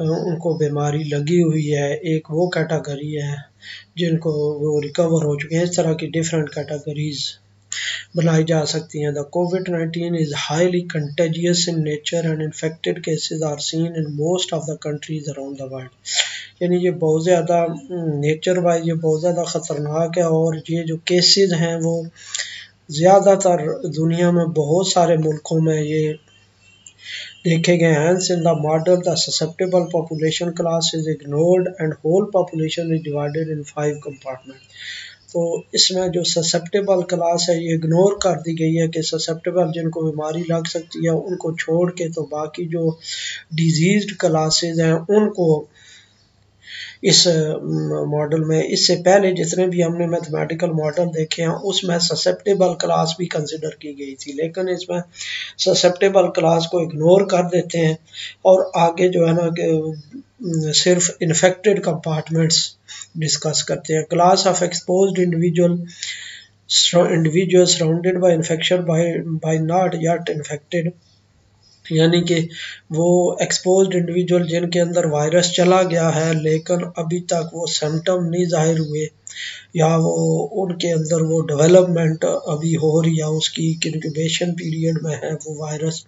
उनको बीमारी लगी हुई है, एक वो कैटेगरी है जिनको वो रिकवर हो चुके हैं। इस तरह की डिफरेंट कैटेगरीज बनाई जा सकती हैं। The COVID-19 is highly contagious in nature and infected cases are seen in most of the countries around the world. यानी ये बहुत ज़्यादा नेचर वाइज ये बहुत ज़्यादा ख़तरनाक है और ये जो केसेस हैं वो ज़्यादातर दुनिया में बहुत सारे मुल्कों में ये देखे गए हैं। In the model the susceptible population class is ignored and whole population is divided in 5 compartment. तो इसमें जो ससेप्टेबल क्लास है ये इग्नोर कर दी गई है कि ससेप्टेबल जिनको बीमारी लग सकती है उनको छोड़ के तो बाकी जो डिजीज्ड क्लासेज हैं उनको इस मॉडल में, इससे पहले जितने भी हमने मैथमेटिकल मॉडल देखे हैं उसमें ससेप्टेबल क्लास भी कंसिडर की गई थी, लेकिन इसमें ससेप्टेबल क्लास को इग्नोर कर देते हैं और आगे जो है ना कि सिर्फ इन्फेक्टेड कंपार्टमेंट्स डिस्कस करते हैं। Class of exposed individual surrounded by infection by not yet infected, यानी कि वो एक्सपोज्ड इंडिविजुअल जिनके अंदर वायरस चला गया है लेकिन अभी तक वो सिम्टम नहीं जाहिर हुए या वो उनके अंदर वो डेवलपमेंट अभी हो रही है, उसकी इंक्यूबेशन पीरियड में है वो virus.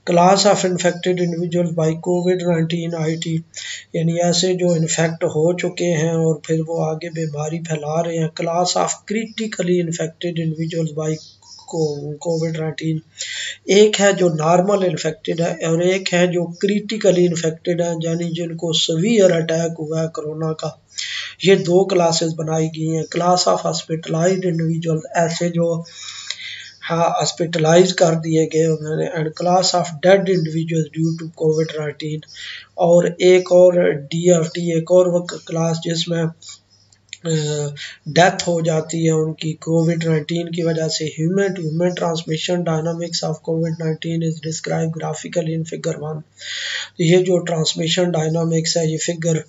Class of infected individual bye covid IT, यानी ऐसे जो इन्फेक्ट हो चुके हैं और फिर वो आगे बीमारी फैला रहे हैं। Class of critically infected individuals by कोविड-19, एक है जो नॉर्मल इन्फेक्टेड है और एक है जो क्रिटिकली इन्फेक्टेड है, यानी जिनको सीवियर अटैक हुआ है कोरोना का। ये दो क्लासेस बनाई गई हैं। क्लास ऑफ हॉस्पिटलाइज्ड इंडिविजुअल, ऐसे जो हॉस्पिटलाइज कर दिए गए उन्होंने, and class of dead individual due to कोविड-19, और एक और DRT, एक और क्लास जिसमें डेथ हो जाती है उनकी कोविड-19 की वजह से। Human to human transmission dynamics of कोविड-19 is describe graphically in figure 1। ये जो ट्रांसमिशन डायनामिक्स है ये फिगर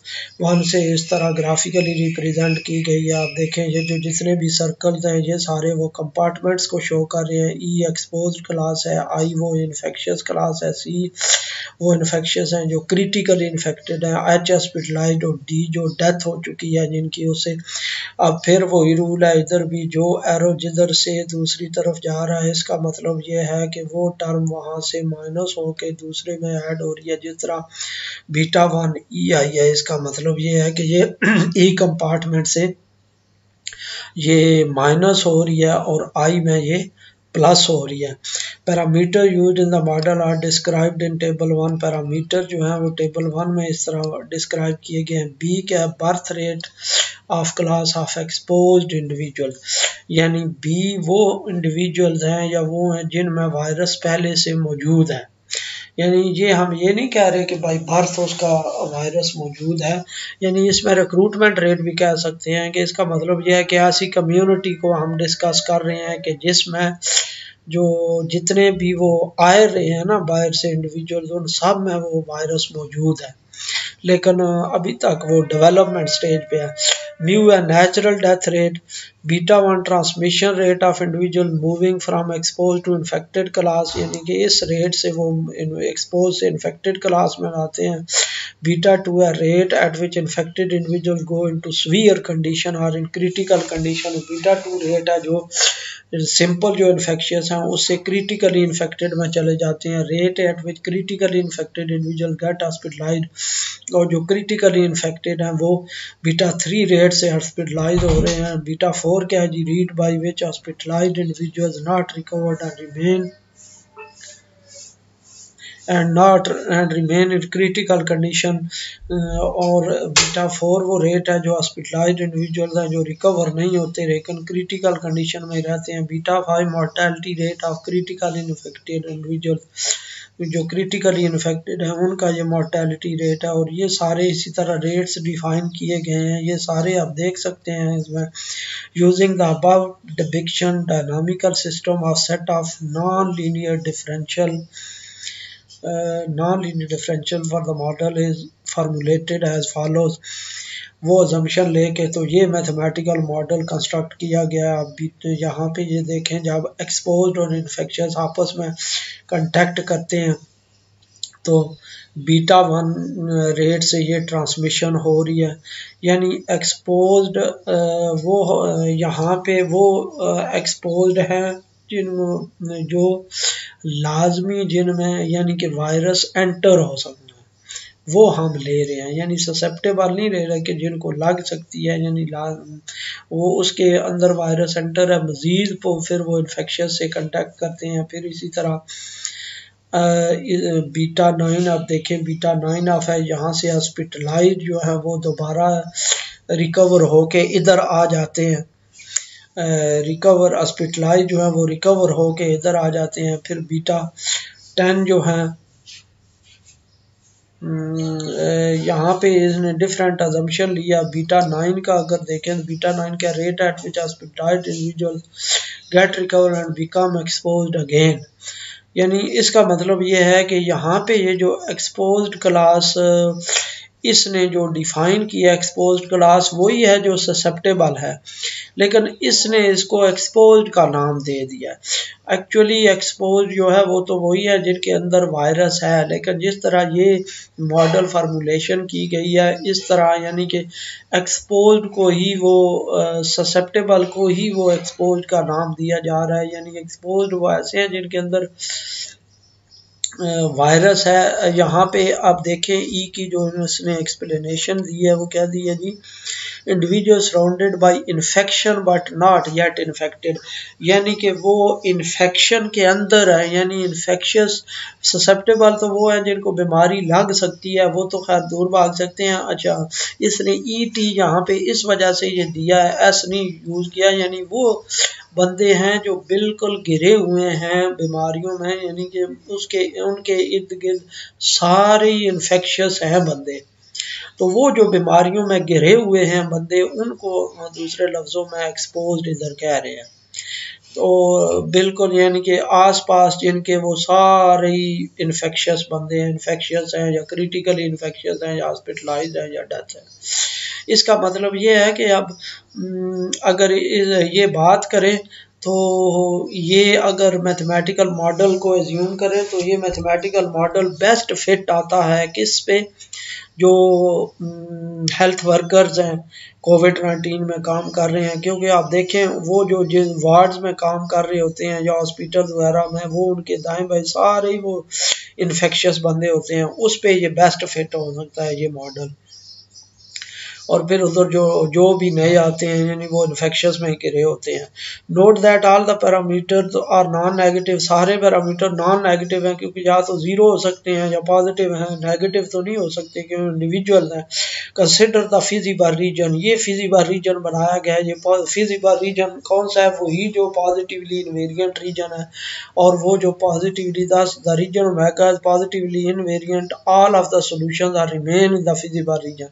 1 से इस तरह ग्राफिकली रिप्रेजेंट की गई है। आप देखें ये जो जितने भी सर्कल्स हैं ये सारे वो कंपार्टमेंट्स को शो कर रहे हैं। E एक्सपोज्ड क्लास है, I वो इन्फेक्शियस क्लास है, C वो इन्फेक्शियस हैं जो क्रिटिकली इन्फेक्टेड है, H हॉस्पिटलाइज्ड और D जो डेथ हो चुकी है जिनकी, उससे अब फिर वही रूल है, इधर भी जो एरो जिधर से दूसरी तरफ जा रहा है इसका मतलब ये है कि वो टर्म वहाँ से माइनस होके दूसरे में ऐड हो रही है। जिस तरह β1 E आई है इसका मतलब ये है कि ये E कंपार्टमेंट से ये माइनस हो रही है और I में ये प्लस हो रही है। Parameter used in the model are described in table 1। Parameter जो है वो टेबल 1 में इस तरह डिस्क्राइब किए गए हैं। बी क्या है, birth rate of class of exposed individual, यानी बी वो इंडिविजुअल्स हैं या वो हैं जिनमें वायरस पहले से मौजूद है। यानी ये हम ये नहीं कह रहे कि भाई बर्थ उसका वायरस मौजूद है, यानी इसमें रिक्रूटमेंट रेट भी कह सकते हैं कि इसका मतलब ये है कि ऐसी कम्युनिटी को हम डिस्कस कर रहे हैं कि जिसमें जो जितने भी वो आए रहे हैं ना बाहर से इंडिविजुअल्स, उन सब में वो वायरस मौजूद है लेकिन अभी तक वो डेवलपमेंट स्टेज पे है। म्यू है natural death rate, β1 transmission rate of individual moving from expose to infected class, यानी कि इस रेट से वो एक्सपोज से इन्फेक्टेड क्लास में आते हैं। β2 है rate at which infected individual go into severe condition और इन क्रिटिकल कंडीशन। β2 रेट है जो सिंपल जो इन्फेक्शियस हैं उससे क्रिटिकली इन्फेक्टेड में चले जाते हैं। Rate at which critically infected individual get hospitalised, और जो क्रिटिकली इन्फेक्टेड हैं वो β3 रेट से हॉस्पिटलाइज हो रहे हैं। β4 क्या है जी, rate by which hospitalised individuals not recovered and remain in critical condition, और β4 वो रेट है जो हॉस्पिटलाइज्ड इंडिविजुअल्स हैं जो रिकवर नहीं होते लेकिन क्रिटिकल कंडीशन में रहते हैं। β5 mortality rate of critical infected individuals, जो क्रिटिकली इन्फेक्टेड है उनका ये मोर्टेलिटी रेट है। और ये सारे इसी तरह रेट्स डिफाइन किए गए हैं, ये सारे आप देख सकते हैं इसमें। Using the above depiction dynamical system of set of non linear differential for the model is formulated as follows। वो assumption लेके तो ये मैथमेटिकल मॉडल कंस्ट्रक्ट किया गया। अभी तो यहाँ पे ये देखें जब एक्सपोज्ड और इन्फेक्शियस आपस में कांटेक्ट करते हैं तो β1 रेट से ये ट्रांसमिशन हो रही है, यानी एक्सपोज्ड वो यहाँ पे वो एक्सपोज्ड है जिन जो लाजमी जिनमें यानी कि वायरस एंटर हो सकता है वो हम ले रहे हैं, यानी ससेप्टेबल नहीं ले रहे कि जिनको लग सकती है, यानी वो उसके अंदर वायरस एंटर है मजीद तो फिर वो इन्फेक्शियस से कांटेक्ट करते हैं। फिर इसी तरह बीटा 9 आप देखें, बीटा 9 ऑफ है, यहाँ से हॉस्पिटलाइज जो है वो दोबारा रिकवर होके इधर आ जाते हैं, रिकवर हॉस्पिटलाइज जो है वो रिकवर होके इधर आ जाते हैं। फिर बीटा 10 जो है यहाँ पे इसने डिफरेंट अजम्पशन लिया। बीटा 9 का अगर देखें तो बीटा 9 का rate at which hospitalised individual get recover and become exposed again, यानी इसका मतलब ये है कि यहाँ पे ये जो एक्सपोज्ड क्लास इसने जो डिफाइन किया एक्सपोज्ड क्लास वही है जो ससेप्टेबल है, लेकिन इसने इसको एक्सपोज्ड का नाम दे दिया। एक्चुअली एक्सपोज्ड जो है वो तो वही है जिनके अंदर वायरस है, लेकिन जिस तरह ये मॉडल फार्मूलेशन की गई है इस तरह यानी कि एक्सपोज्ड को ही वो ससेप्टेबल को ही वो एक्सपोज्ड का नाम दिया जा रहा है, यानी एक्सपोज्ड वो ऐसे हैं जिनके अंदर वायरस है। यहाँ पे आप देखें ई की जो इसने एक्सप्लेनेशन दी है वो क्या दी है जी, individual surrounded by infection but not yet infected, यानी कि वो इन्फेक्शन के अंदर है, यानी इन्फेक्शियस। ससेप्टेबल तो वो है जिनको बीमारी लग सकती है, वो तो खैर दूर भाग सकते हैं। अच्छा, इसने ई टी यहाँ पे इस वजह से ये दिया है, एस नहीं यूज किया, यानी वो बंदे हैं जो बिल्कुल घिरे हुए हैं बीमारियों में, यानी कि उसके उनके इर्द गिर्द सारे इन्फेक्शियस हैं बंदे, तो वो जो बीमारियों में घिरे हुए हैं बंदे उनको दूसरे लफ्ज़ों में एक्सपोज्ड इधर कह रहे हैं। तो बिल्कुल यानी कि आसपास जिनके वो सारे इन्फेक्शियस बंदे हैं, इन्फेक्शियस हैं या क्रिटिकली इन्फेक्शियस हैं या हॉस्पिटलाइज हैं या डेथ है। इसका मतलब ये है कि अब अगर ये बात करें तो ये अगर मैथमेटिकल मॉडल को एज्यूम करें तो ये मैथमेटिकल मॉडल बेस्ट फिट आता है किस पे, जो हेल्थ वर्कर्स हैं कोविड-19 में काम कर रहे हैं, क्योंकि आप देखें वो जो जिन वार्ड्स में काम कर रहे होते हैं या हॉस्पिटल वगैरह में वो उनके दाएं बाएं सारे ही वो इन्फेक्शियस बंदे होते हैं, उस पे ये बेस्ट फिट हो सकता है ये मॉडल। और फिर उधर जो भी नए आते हैं यानी वो इन्फेक्शियस में घिरे होते हैं। Note that all the parameter are non negative, सारे पैरामीटर नॉन नेगेटिव हैं, क्योंकि या तो जीरो हो सकते हैं या पॉजिटिव हैं, नेगेटिव तो नहीं हो सकते क्योंकि इंडिविजुअल हैं। कंसिडर द फिजिबल रीजन, ये फिजिबल रीजन बनाया गया है। ये फिजिबल रीजन कौन सा है, वही जो पॉजिटिवली इनवेरिएंट रीजन है, और वो जो positively the region omega positively invariant, all of the solutions are remain in the feasible region.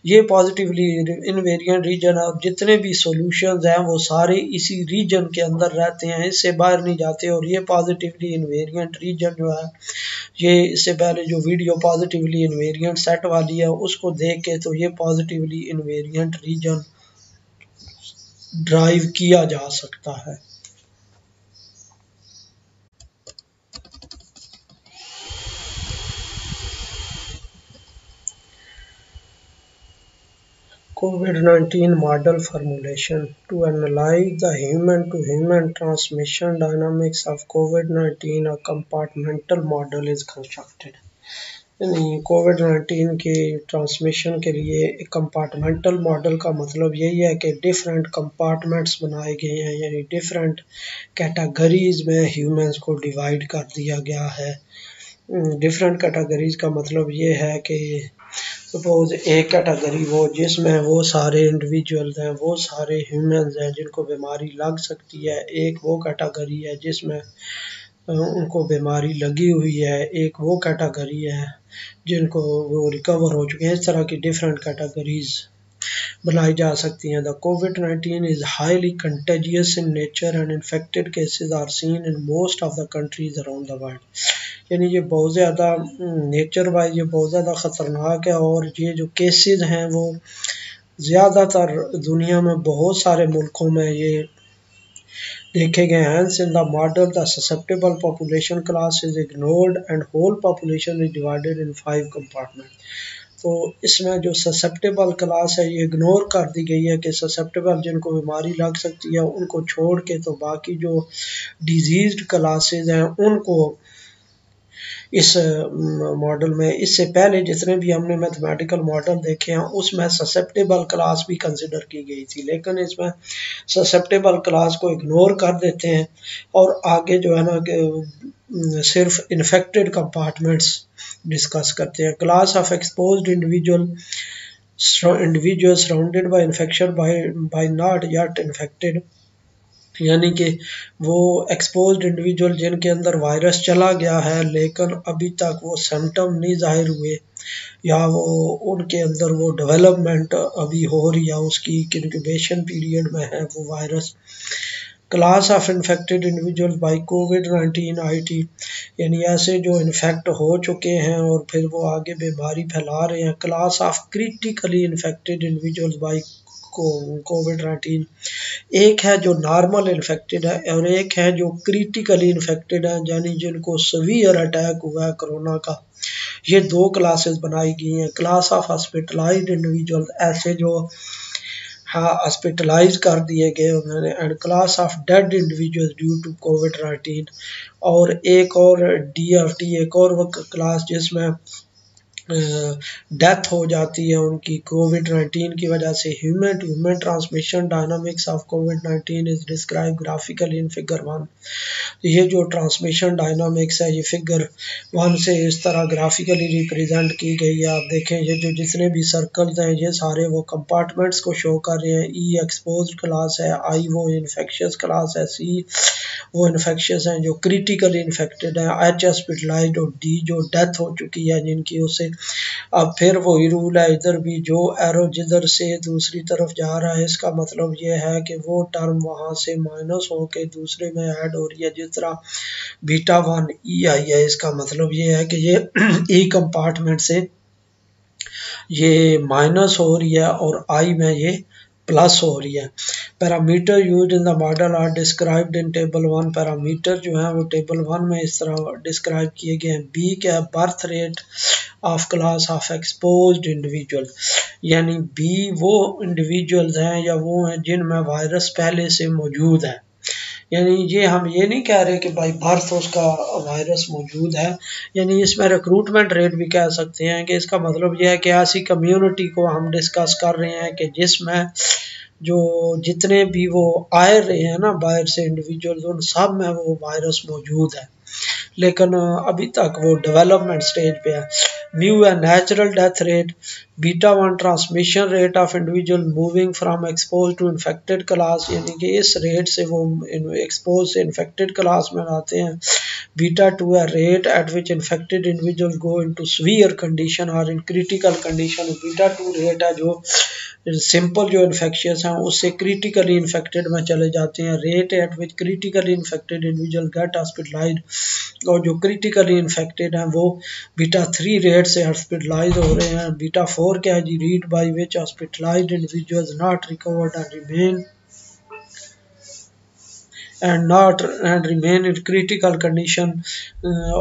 ये पॉजिटिवली इनवेरिएंट रीजन है, जितने भी सॉल्यूशंस हैं वो सारे इसी रीजन के अंदर रहते हैं, इससे बाहर नहीं जाते। और ये पॉजिटिवली इनवेरिएंट रीजन जो है, ये इससे पहले जो वीडियो पॉजिटिवली इनवेरिएंट सेट वाली है उसको देख के तो ये पॉजिटिवली इनवेरिएंट रीजन ड्राइव किया जा सकता है। COVID-19 model formulation to analyze the human-to-human transmission dynamics of COVID-19, a compartmental model is constructed. यानी कोविड-19 के ट्रांसमिशन के लिए एक कंपार्टमेंटल मॉडल का मतलब यही है कि डिफरेंट कंपार्टमेंट्स बनाए गए हैं, यानी डिफरेंट कैटेगरीज में ह्यूमंस को डिवाइड कर दिया गया है। डिफरेंट कैटेगरीज का मतलब ये है कि सपोज एक कैटेगरी वो जिसमें वो सारे इंडिविजुअल्स हैं, वो सारे ह्यूमंस हैं जिनको बीमारी लग सकती है। एक वो कैटेगरी है जिसमें उनको बीमारी लगी हुई है, एक वो कैटेगरी है जिनको वो रिकवर हो चुके हैं। इस तरह की डिफरेंट कैटेगरीज बनाई जा सकती हैं। The COVID-19 is highly contagious in nature and infected cases are seen in most of the countries around the world, यानी ये बहुत ज़्यादा नेचर वाइज ये बहुत ज़्यादा ख़तरनाक है, और ये जो केसेस हैं वो ज़्यादातर दुनिया में बहुत सारे मुल्कों में ये देखे गए हैं। In the model the susceptible population class is ignored and whole population is divided in 5 compartment. तो इसमें जो ससेप्टेबल क्लास है ये इग्नोर कर दी गई है कि ससेप्टेबल जिनको बीमारी लग सकती है उनको छोड़ के तो बाकी जो डिजीज्ड क्लासेज हैं उनको इस मॉडल में। इससे पहले जितने भी हमने मैथमेटिकल मॉडल देखे हैं उसमें ससेप्टेबल क्लास भी कंसिडर की गई थी, लेकिन इसमें ससेप्टेबल क्लास को इग्नोर कर देते हैं और आगे जो है ना कि सिर्फ इन्फेक्टेड कंपार्टमेंट्स डिस्कस करते हैं। Class of exposed individual surrounded by infection by not yet infected, यानी कि वो एक्सपोज्ड इंडिविजुअल जिनके अंदर वायरस चला गया है लेकिन अभी तक वो सिम्टम नहीं जाहिर हुए या वो उनके अंदर वो डेवलपमेंट अभी हो रही है, उसकी इंक्यूबेशन पीरियड में है वो virus. Class of infected individual bye covid IT, यानी ऐसे जो इन्फेक्ट हो चुके हैं और फिर वो आगे बीमारी फैला रहे हैं। Class of critically infected individuals by कोविड-19, एक है जो नॉर्मल इन्फेक्टेड है और एक है जो क्रिटिकली इन्फेक्टेड है, यानी जिनको सीवियर अटैक हुआ है कोरोना का। ये दो क्लासेस बनाई गई हैं। क्लास ऑफ हॉस्पिटलाइज्ड इंडिविजुअल, ऐसे जो हॉस्पिटलाइज कर दिए गए उन्होंने, and class of dead individuals due to कोविड-19, और एक और DRT, एक और वो क्लास जिसमें डेथ हो जाती है उनकी कोविड-19 की वजह से। Human to human transmission dynamics of कोविड-19 is describe graphically in figure 1। ये जो ट्रांसमिशन डायनामिक्स है ये फिगर 1 से इस तरह ग्राफिकली रिप्रेजेंट की गई है। आप देखें ये जो जितने भी सर्कल्स हैं ये सारे वो कंपार्टमेंट्स को शो कर रहे हैं। E एक्सपोज्ड क्लास है, I वो इन्फेक्शियस क्लास है, C वो इन्फेक्शियस हैं जो क्रिटिकली इन्फेक्टेड है, H हॉस्पिटलाइज्ड और D जो डेथ हो चुकी है जिनकी। उससे अब फिर वही रूल है, इधर भी जो एरो जिधर से दूसरी तरफ जा रहा है इसका मतलब ये है कि वो टर्म वहां से माइनस होके दूसरे में ऐड हो रही है। जिस तरह β1 E आई है, इसका मतलब ये है कि ये E कंपार्टमेंट से ये माइनस हो रही है और I में ये प्लस हो रही है। Parameter used in the model are described in table 1। Parameter जो है वो टेबल 1 में इस तरह डिस्क्राइब किए गए हैं। बी क्या है, birth rate of class of exposed individual, यानी बी वो इंडिविजुअल्स हैं या वो हैं जिनमें वायरस पहले से मौजूद है। यानी ये हम ये नहीं कह रहे कि भाई बर्थ उसका वायरस मौजूद है, यानी इसमें रिक्रूटमेंट रेट भी कह सकते हैं कि इसका मतलब यह है कि ऐसी कम्युनिटी को हम डिस्कस कर रहे हैं कि जिसमें जो जितने भी वो आए रहे हैं ना बाहर से इंडिविजुअल्स, उन सब में वो वायरस मौजूद है लेकिन अभी तक वो डेवलपमेंट स्टेज पे है। म्यू है natural death rate, β1 transmission rate of individual moving from expose to infected class, यानी कि इस रेट से वो एक्सपोज से इन्फेक्टेड क्लास में आते हैं। β2 है rate at which infected individual go into severe condition और इन क्रिटिकल कंडीशन। β2 रेट है जो सिंपल जो इन्फेक्शियस हैं उससे क्रिटिकली इन्फेक्टेड में चले जाते हैं। Rate at which critically infected individual get hospitalised, और जो क्रिटिकली इन्फेक्टेड हैं वो β3 रेट से हॉस्पिटलाइज हो रहे हैं। β4 क्या है जी, read by which hospitalised individuals not recovered and remain in critical condition,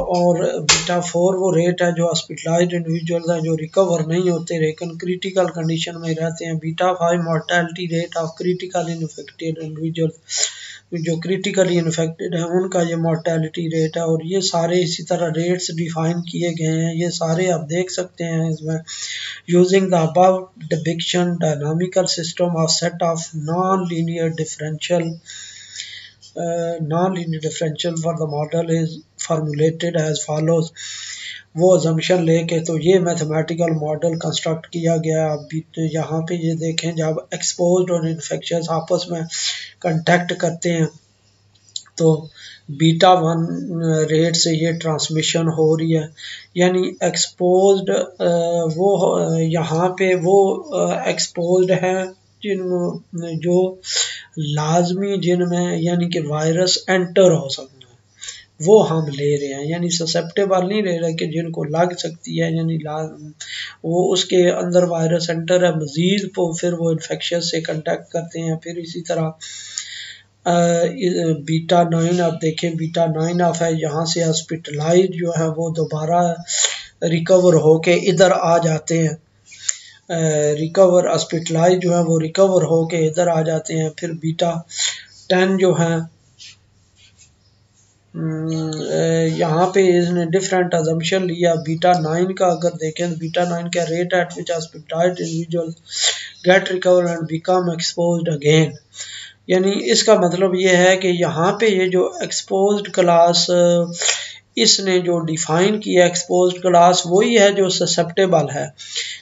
और β4 वो रेट है जो हॉस्पिटलाइज्ड इंडिविजुअल्स हैं जो रिकवर नहीं होते लेकिन क्रिटिकल कंडीशन में रहते हैं। β5 mortality rate of critically infected individuals, जो क्रिटिकली इन्फेक्टेड है उनका ये मोर्टेलिटी रेट है। और ये सारे इसी तरह रेट्स डिफाइन किए गए हैं, ये सारे आप देख सकते हैं इसमें। Using the above depiction dynamical system of set of non linear differential non-linear differential for the model is formulated as follows। वो assumption लेके तो ये मैथमेटिकल मॉडल कंस्ट्रक्ट किया गया। अभी तो यहाँ पे ये देखें जब एक्सपोज्ड और इन्फेक्शियस आपस में कांटेक्ट करते हैं तो β1 रेट से ये ट्रांसमिशन हो रही है, यानी एक्सपोज्ड वो यहाँ पे वो एक्सपोज्ड है जिन जो लाजमी जिनमें यानी कि वायरस एंटर हो सकता है वो हम ले रहे हैं, यानी ससेप्टेबल नहीं ले रहे कि जिनको लग सकती है, यानी वो उसके अंदर वायरस एंटर है मजीद तो फिर वो इन्फेक्शियस से कंटेक्ट करते हैं। फिर इसी तरह β9 आप देखें, β9 ऑफ है यहाँ से हॉस्पिटलाइज जो है वो दोबारा रिकवर होके इधर आ जाते हैं। रिकवर हॉस्पिटलाइज जो है वो रिकवर होके इधर आ जाते हैं। फिर β10 जो है यहाँ पे इसने डिफरेंट अजम्पशन लिया बीटा 9 का। अगर देखें तो बीटा 9 का rate at which hospitalised individual get recover and become exposed again. यानी इसका मतलब ये है कि यहाँ पे ये जो एक्सपोज्ड क्लास इसने जो डिफाइन किया एक्सपोज्ड क्लास वही है जो ससेप्टेबल है,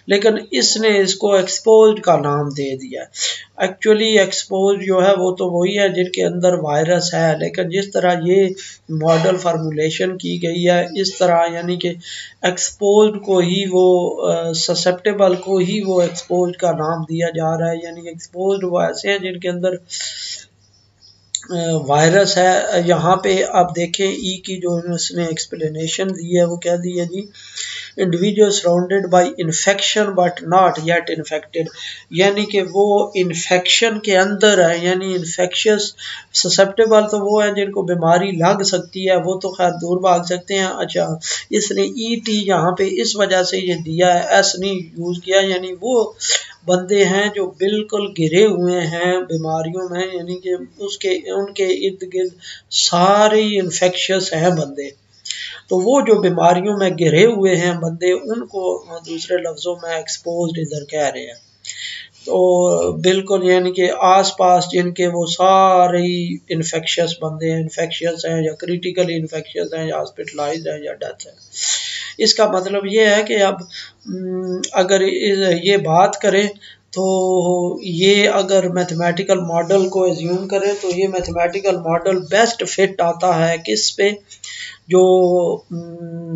लेकिन इसने इसको एक्सपोज्ड का नाम दे दिया। एक्चुअली एक्सपोज जो है वो तो वही है जिनके अंदर वायरस है, लेकिन जिस तरह ये मॉडल फार्मूलेशन की गई है इस तरह यानी कि एक्सपोज्ड को ही वो ससेप्टेबल को ही वो एक्सपोज्ड का नाम दिया जा रहा है। यानी एक्सपोज्ड वो ऐसे हैं जिनके अंदर वायरस है। यहाँ पे आप देखें ई की जो उसने एक्सप्लेनेशन दी है वो क्या दी है जी, individual surrounded by infection but not yet infected, यानी कि वो इन्फेक्शन के अंदर है, यानी इन्फेक्शस। ससेप्टेबल तो वो है जिनको बीमारी लग सकती है, वो तो खैर दूर भाग सकते हैं। अच्छा, इसने ई टी यहाँ पे इस वजह से ये दिया है, एस नहीं यूज़ किया, यानी वो बंदे हैं जो बिल्कुल घिरे हुए हैं बीमारियों में, यानी कि उसके उनके इर्द गिर्द सारे इन्फेक्शस हैं बंदे। तो वो जो बीमारियों में घिरे हुए हैं बंदे, उनको दूसरे लफ्ज़ों में एक्सपोज्ड इधर कह रहे हैं। तो बिल्कुल यानी कि आसपास जिनके वो सारे इन्फेक्शस बंदे हैं, इन्फेक्शस हैं या क्रिटिकली इन्फेक्शस हैं या हॉस्पिटलाइज हैं या डेथ है। इसका मतलब ये है कि अब अगर ये बात करें तो ये अगर मैथमेटिकल मॉडल को एज्यूम करें तो ये मैथमेटिकल मॉडल बेस्ट फिट आता है किस पे, जो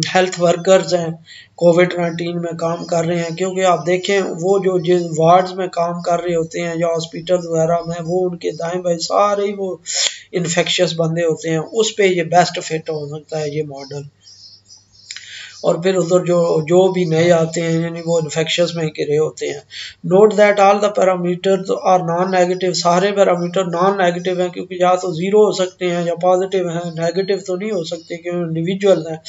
हेल्थ वर्कर्स हैं कोविड-19 में काम कर रहे हैं। क्योंकि आप देखें वो जो जिन वार्ड्स में काम कर रहे होते हैं या हॉस्पिटल वगैरह में, वो उनके दाएं बाएं सारे ही वो इन्फेक्शियस बंदे होते हैं, उस पे ये बेस्ट फिट हो सकता है ये मॉडल। और फिर उधर जो जो भी नए आते हैं यानी वो इन्फेक्शस में घिरे होते हैं। Note that all the parameter are non negative, सारे पैरामीटर नॉन नेगेटिव हैं, क्योंकि या तो जीरो हो सकते हैं या पॉजिटिव हैं, नेगेटिव तो नहीं हो सकते क्योंकि इंडिविजुअल हैं।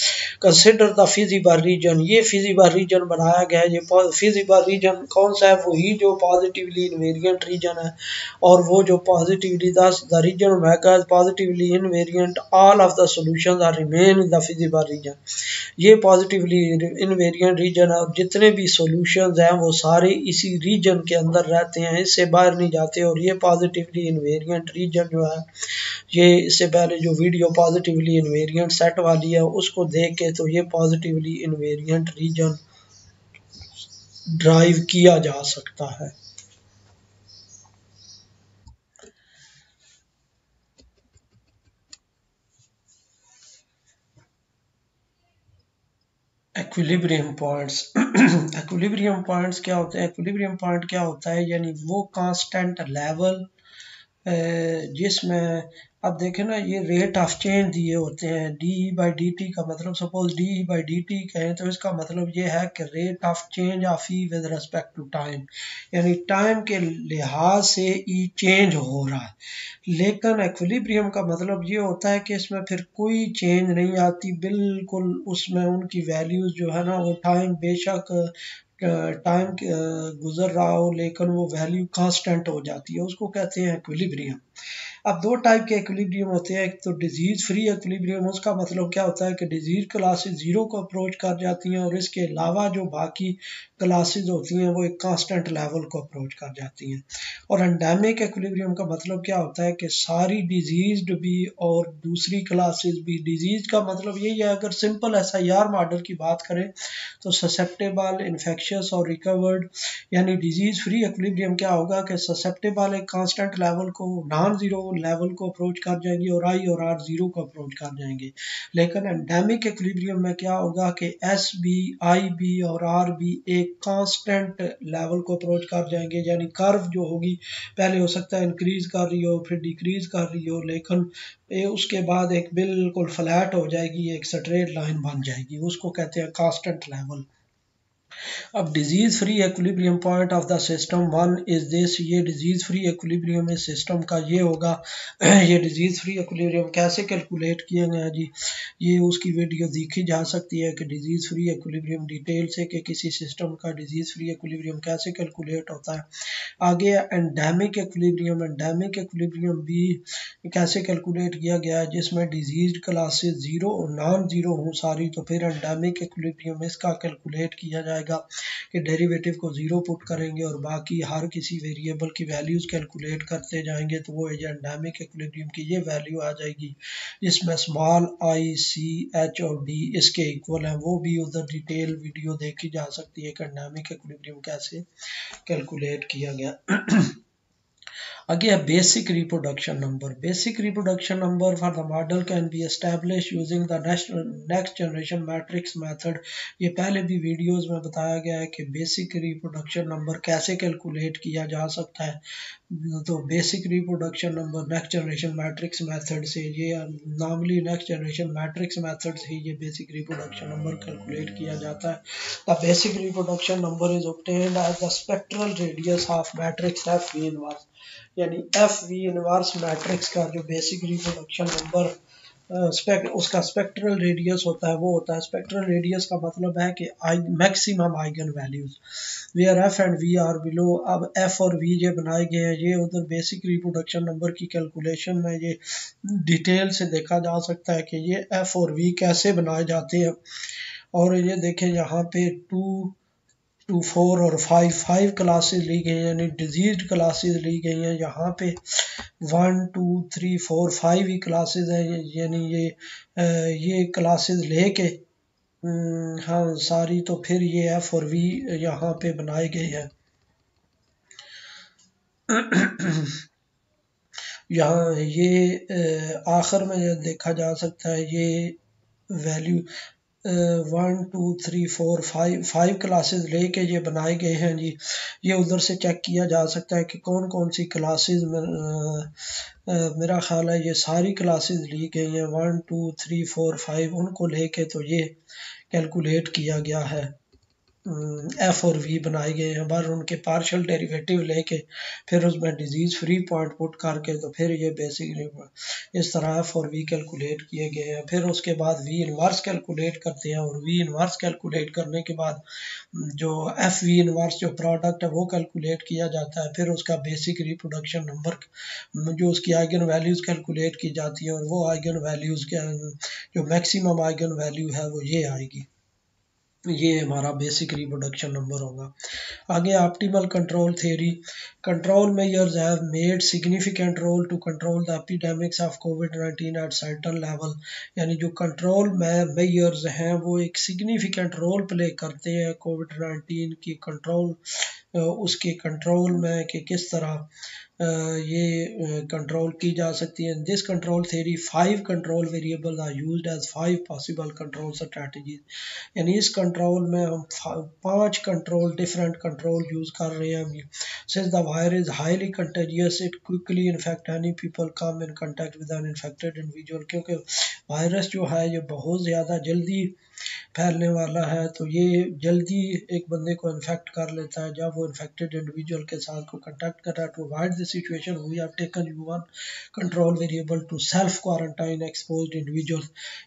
कंसिडर द फिजिबल रीजन, ये फिजिबल रीजन बनाया गया है। ये फिजिबल रीजन कौन सा है, वही जो पॉजिटिवली इनवेरिएंट रीजन है। और वो जो positively the region omega positively invariant, all of the solutions are remain in the feasible region. ये पॉजिटिवली इनवेरिएंट रीजन और जितने भी सॉल्यूशंस हैं वो सारे इसी रीजन के अंदर रहते हैं, इससे बाहर नहीं जाते। और ये पॉजिटिवली इनवेरिएंट रीजन जो है, ये इससे पहले जो वीडियो पॉजिटिवली इनवेरिएंट सेट वाली है उसको देख के तो ये पॉजिटिवली इनवेरिएंट रीजन ड्राइव किया जा सकता है। एक्विलिब्रियम पॉइंट्स एक्विलिब्रियम पॉइंट्स क्या होते हैं, एक्विलिब्रियम पॉइंट क्या होता है, यानी वो कांस्टेंट लेवल जिसमें अब देखें ना ये रेट ऑफ चेंज दिए होते हैं डी बाई डी टी का मतलब, suppose D by D T कहें तो इसका मतलब ये है कि rate of change of E with respect to time, यानी टाइम के लिहाज से ई चेंज हो रहा है। लेकिन एक्विलिब्रियम का मतलब ये होता है कि इसमें फिर कोई चेंज नहीं आती, बिल्कुल उसमें उनकी वैल्यूज जो है ना वो टाइम बेशक टाइम गुजर रहा हो लेकिन वो वैल्यू कांस्टेंट हो जाती है, उसको कहते हैं एक्विलिब्रियम। अब दो टाइप के एक्विलिब्रियम होते हैं, एक तो डिजीज फ्री एक्विलिब्रियम, उसका मतलब क्या होता है कि डिजीज क्लासेस जीरो को अप्रोच कर जाती हैं और इसके अलावा जो बाकी क्लासेस होती हैं वो एक कांस्टेंट लेवल को अप्रोच कर जाती हैं। और एंडेमिक एक्विलिब्रियम का मतलब क्या होता है कि सारी डिजीज भी और दूसरी क्लासेस भी, डिजीज का मतलब यही है, अगर सिंपल SIR मॉडल की बात करें तो ससेप्टेबल, इन्फेक्शियस और रिकवर्ड, यानी डिजीज फ्री एक्विलिब्रियम क्या होगा कि ससेप्टेबल एक कांस्टेंट लेवल को, नॉन जीरो लेवल को अप्रोच कर जाएंगे और आई और आर जीरो को अप्रोच कर जाएंगे। लेकिन एंडेमिक एक्विलिब्रियम में क्या होगा कि एस बी, आई बी और आर बी एक कांस्टेंट लेवल को अप्रोच कर जाएंगे, यानी कर्व जो होगी पहले हो सकता है इंक्रीज कर रही हो फिर डिक्रीज कर रही हो, लेकिन उसके बाद एक बिल्कुल फ्लैट हो जाएगी, एक स्ट्रेट लाइन बन जाएगी, उसको कहते हैं कांस्टेंट लेवल। अब disease free equilibrium point of the system one is this, ये डिजीज फ्री एक्विलिब्रियम इस सिस्टम का ये होगा। ये डिजीज फ्री एक्विलिब्रियम कैसे कैलकुलेट किया गया जी, ये उसकी वीडियो देखी जा सकती है कि डिजीज फ्री एक्विलिब्रियम डिटेल से कि किसी सिस्टम का डिजीज फ्री एक्विलिब्रियम कैसे कैलकुलेट होता है। आगे एंडेमिक एक्विलिब्रियम, एंडेमिक एक्विलिब्रियम भी कैसे कैलकुलेट किया गया है, जिसमें डिजीज क्लासेस जीरो और नॉन जीरो हों सारी, तो फिर एंडेमिक एक्विलिब्रियम इसका कैलकुलेट किया जाएगा कि डेरिवेटिव को ज़ीरो पुट करेंगे और बाकी हर किसी वेरिएबल की वैल्यूज़ कैलकुलेट करते जाएंगे, तो वो एंडेमिक एक्विलिब्रियम की ये वैल्यू आ जाएगी जिसमें स्मॉल आई, सी, एच और डी इसके इक्वल है। वो भी उधर डिटेल वीडियो देखी जा सकती है कि एंडेमिक एक्विलिब्रियम कैसे कैलकुलेट किया गया। Again, basic reproduction number. Basic reproduction number for the model can be established using the next generation matrix method. ये पहले भी वीडियोस में बताया गया है कि बेसिक रिप्रोडक्शन नंबर कैसे कैलकुलेट किया जा सकता है। तो basic reproduction number next generation matrix method से, ये normally next generation matrix method से ये बेसिक रिप्रोडक्शन नंबर कैलकुलेट किया जाता है। The basic reproduction number is obtained as the spectral radius of matrix F V inverse, यानी F V inverse matrix का जो बेसिक रिप्रोडक्शन नंबर उसका spectral radius होता है, वो होता है, स्पेक्ट्रल रेडियस का मतलब है कि maximum eigen values where F and V are below. अब एफ और वी ये बनाए गए हैं, ये उधर बेसिक रिप्रोडक्शन नंबर की कैलकुलेशन में ये डिटेल से देखा जा सकता है कि ये एफ और वी कैसे बनाए जाते हैं। और ये देखें यहाँ पे 2 4 और 5 क्लासेस ली गई हैं, यानी डिजीज क्लासेस ली गई हैं। यहाँ पे 1 2 3 4 5 ही क्लासेस हैं, यानी ये क्लासेस लेके हाँ सारी, तो फिर ये एफ और वी यहाँ पे बनाए गए हैं। यहाँ ये आखिर में देखा जा सकता है ये वैल्यू 1 2 3 4 5 क्लासेस लेके ये बनाए गए हैं जी। ये उधर से चेक किया जा सकता है कि कौन कौन सी क्लासेस में मेरा ख्याल है ये सारी क्लासेस ली गई हैं 1 2 3 4 5, उनको लेके तो ये कैलकुलेट किया गया है। एफ और वी बनाए गए हैं, पर उनके पार्शियल डेरिवेटिव लेके फिर उसमें डिजीज फ्री पॉइंट पुट करके तो फिर ये बेसिक इस तरह एफ और वी कैलकुलेट किए गए हैं। फिर उसके बाद वी इनवर्स कैलकुलेट करते हैं और वी इनवर्स कैलकुलेट करने के बाद जो एफ वी इनवर्स जो प्रोडक्ट है वो कैलकुलेट किया जाता है। फिर उसका बेसिक रिप्रोडक्शन नंबर जो उसकी आइगन वैल्यूज़ कैलकुलेट की जाती है और वो आइगन वैल्यूज़ के जो मैक्सिमम आइगन वैल्यू है वो ये आएगी। ये हमारा बेसिक रिप्रोडक्शन नंबर होगा। आगे optimal control theory, control measures have made significant role to control the epidemics of कोविड-19 एट सर्टेन लेवल, यानी जो कंट्रोल मेजर्स हैं वो एक सिग्निफिकेंट रोल प्ले करते हैं कोविड-19 की कंट्रोल उसके कंट्रोल में कि किस तरह ये कंट्रोल की जा सकती है। This control theory 5 control variable are used as 5 possible control strategies, यानी इस कंट्रोल में हम 5 कंट्रोल डिफरेंट कंट्रोल यूज कर रहे हैं। Since the virus is highly contagious it quickly infect any people come in contact with an infected individual, क्योंकि virus जो है ये बहुत ज़्यादा जल्दी फैलने वाला है, तो ये जल्दी एक बंदे को इन्फेक्ट कर लेता है जब वो इन्फेक्टेड इंडिविजुअल के साथ को कंटेक्ट कर रहा है। To avoid this situation we have taken U1 control variable to self quarantine exposed individual,